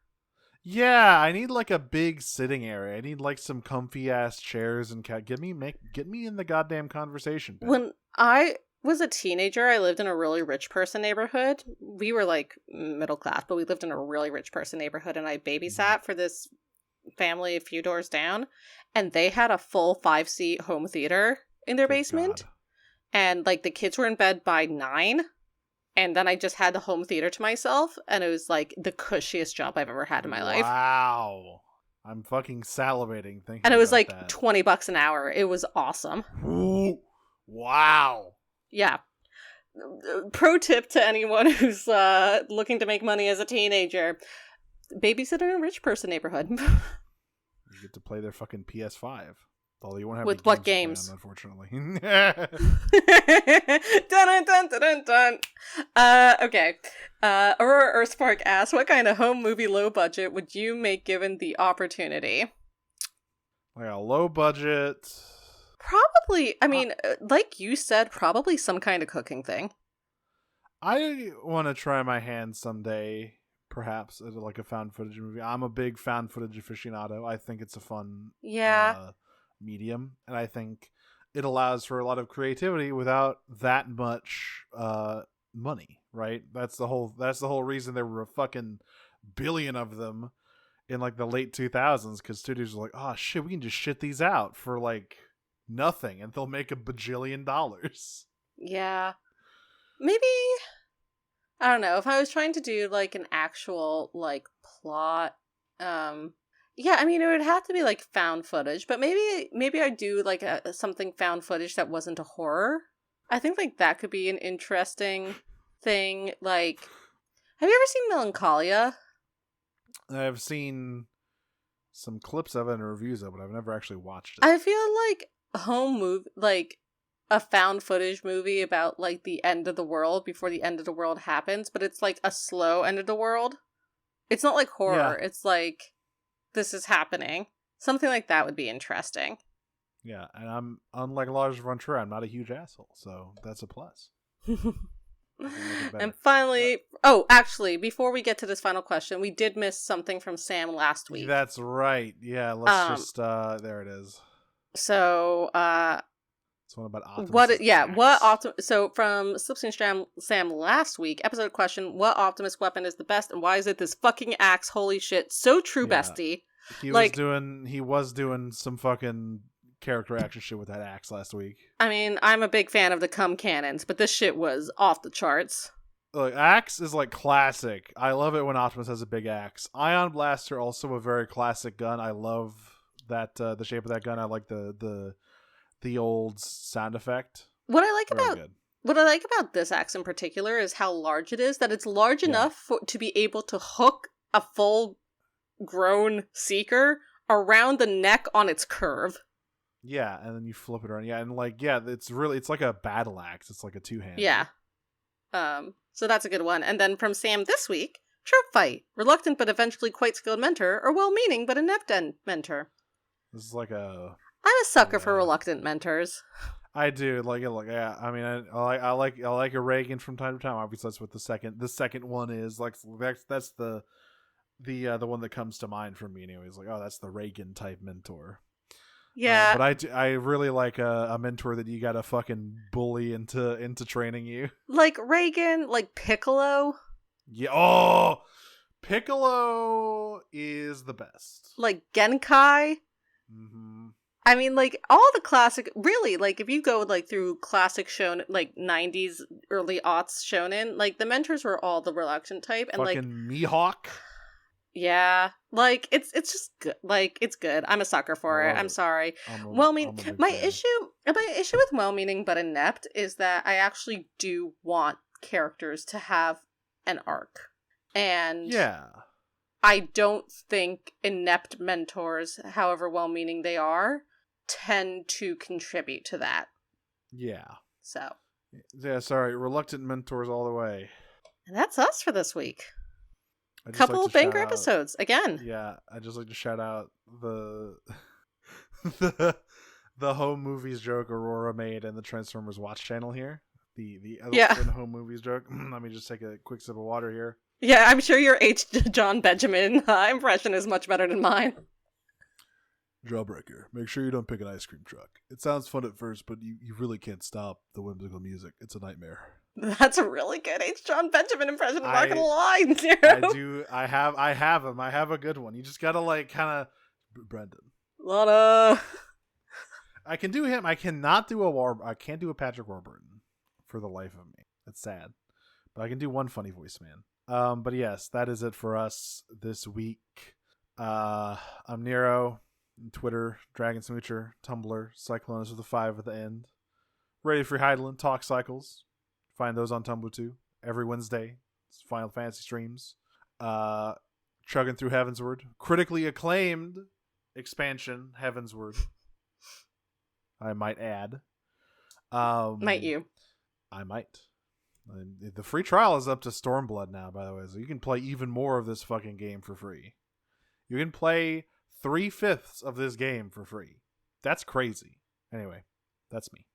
Yeah, I need like a big sitting area. I need like some comfy ass chairs and get me in the goddamn conversation. Ben. When I was a teenager, I lived in a really rich person neighborhood. We were like middle class, but we lived in a really rich person neighborhood, and I babysat for this family a few doors down, and they had a full 5-seat home theater in their Good basement. God. And, like, the kids were in bed by 9, and then I just had the home theater to myself, and it was, like, the cushiest job I've ever had in my life. Wow. I'm fucking salivating thinking And it was, about like, that. $20 an hour. It was awesome. Ooh. Wow. Yeah. Pro tip to anyone who's looking to make money as a teenager: babysit in a rich person neighborhood. You get to play their fucking PS5. Although you won't have With any what games to games? play on, unfortunately. Dun, dun, dun, dun, dun. Okay. Aurora Earthspark asks, what kind of home movie low budget would you make given the opportunity? Like a low budget. Probably, I mean, like you said, probably some kind of cooking thing. I want to try my hand someday, perhaps, at like a found footage movie. I'm a big found footage aficionado. I think it's a fun medium, and I think it allows for a lot of creativity without that much money, right? That's the whole reason there were a fucking billion of them in like the late 2000s, because studios were like, oh shit, we can just shit these out for like nothing and they'll make $1 bajillion. Yeah. Maybe, I don't know, if I was trying to do like an actual like plot, yeah, I mean, it would have to be like found footage, but maybe I'd do like something found footage that wasn't a horror. I think like that could be an interesting thing. Like, have you ever seen Melancholia? I've seen some clips of it and reviews of it. I've never actually watched it. I feel like like a found footage movie about like the end of the world before the end of the world happens, but it's like a slow end of the world. It's not like horror. Yeah. It's like this is happening. Something like that would be interesting. Yeah, and I'm, unlike Lars von Trier, I'm not a huge asshole, so that's a plus. And finally, oh, actually, before we get to this final question, we did miss something from Sam last week. That's right. Yeah, let's just there it is. So, it's one about Optimus. So from Slipstream Sam last week, episode question: what Optimus weapon is the best, and why is it this fucking axe? Holy shit! So true, bestie. He was doing some fucking character action shit with that axe last week. I mean, I'm a big fan of the cum cannons, but this shit was off the charts. Look, axe is like classic. I love it when Optimus has a big axe. Ion Blaster, also a very classic gun. I love that the shape of that gun. I like the old sound effect. What I like about this axe in particular is how large it is. That it's large enough to be able to hook a full-grown seeker around the neck on its curve. Yeah, and then you flip it around. Yeah, and like, it's like a battle axe. It's like a two-handed. Yeah. So that's a good one. And then from Sam this week, trope fight. Reluctant but eventually quite skilled mentor, or well-meaning but inept mentor. This is like a... I'm a sucker for reluctant mentors. I do like it. Like, yeah, I mean, I like a Reagan from time to time. Obviously, that's what the second one is. Like, that's the one that comes to mind for me. Anyways, like, oh, that's the Reagan type mentor. Yeah, but I really like a mentor that you gotta fucking bully into training you. Like Reagan, like Piccolo. Yeah. Oh, Piccolo is the best. Like Genkai. Mm-hmm. I mean, like all the classic. Really, like if you go like through classic shonen, like 90s, early aughts shonen, like the mentors were all the reluctant type, and fucking like Mihawk. Yeah, like it's just good. Like it's good. I'm a sucker for it. I'm sorry. My issue with well-meaning but inept is that I actually do want characters to have an arc, and yeah, I don't think inept mentors, however well-meaning they are, tend to contribute to that. Yeah. So. Yeah. Sorry, reluctant mentors all the way. And that's us for this week. Couple of banger episodes again. Yeah, I just like to shout out the home movies joke Aurora made in the Transformers Watch channel here. The home movies joke. Let me just take a quick sip of water here. Yeah, I'm sure your H. John Benjamin impression is much better than mine. Jawbreaker, make sure you don't pick an ice cream truck. It sounds fun at first, but you really can't stop the whimsical music. It's a nightmare. That's a really good H. John Benjamin impression. I'm not gonna lie. I have him. I have a good one. You just gotta like kind of Brendan. Lana. I can do him. I cannot do I can't do a Patrick Warburton for the life of me. It's sad, but I can do one funny voice man. But yes, that is it for us this week. I'm Nero. Twitter, Dragon Smoocher, Tumblr, Cyclonus with a 5 at the end. Radio Free Heidelin, Talk Cycles. Find those on Tumblr too. Every Wednesday, it's Final Fantasy streams. Chugging through Heavensward. Critically acclaimed expansion, Heavensward. I might add. Might you? I might. The free trial is up to Stormblood now, by the way, so you can play even more of this fucking game for free. You can play 3/5 of this game for free. That's crazy. Anyway, that's me.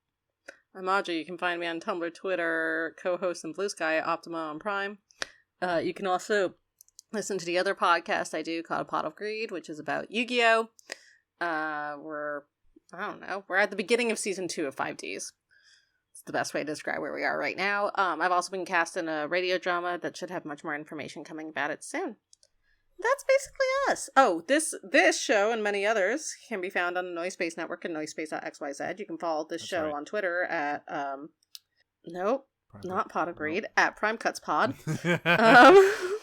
I'm Audrey. You can find me on Tumblr, Twitter, co-host in Blue Sky, Optima on Prime. You can also listen to the other podcast I do called Pot of Greed, which is about Yu-Gi-Oh! We're at the beginning of season 2 of 5Ds. It's the best way to describe where we are right now. I've also been cast in a radio drama that should have much more information coming about it soon. That's basically us. Oh, this show and many others can be found on the Noise Space Network and noisepace.xyz. You can follow this show on Twitter at not Pot of Greed, at Prime Cuts Pod.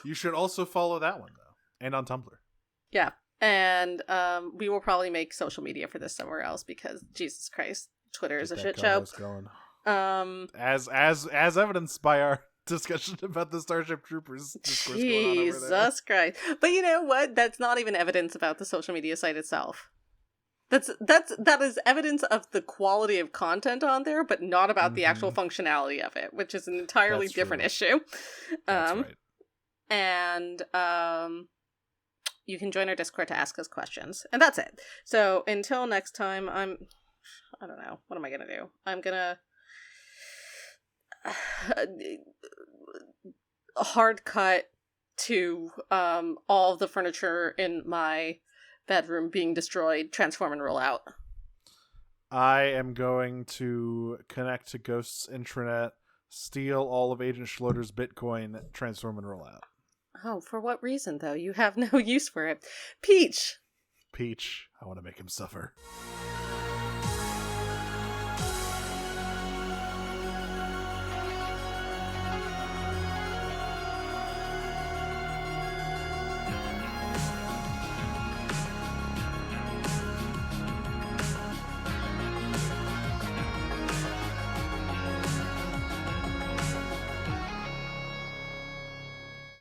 You should also follow that one though, and on Tumblr. Yeah, and we will probably make social media for this somewhere else because Jesus Christ, Twitter is a shit show. Going. As evidenced by our discussion about the Starship Troopers discourse going on over there. Jesus Christ. But you know what? That's not even evidence about the social media site itself. That is evidence of the quality of content on there, but not about the actual functionality of it, which is an entirely different issue. That's right. And you can join our Discord to ask us questions. And that's it. So until next time, I don't know. What am I gonna do? I'm gonna hard cut to all of the furniture in my bedroom being destroyed, transform and roll out. I am going to connect to Ghost's intranet, steal all of Agent Schloeder's Bitcoin, transform and roll out. Oh, for what reason though? You have no use for it. Peach, I want to make him suffer.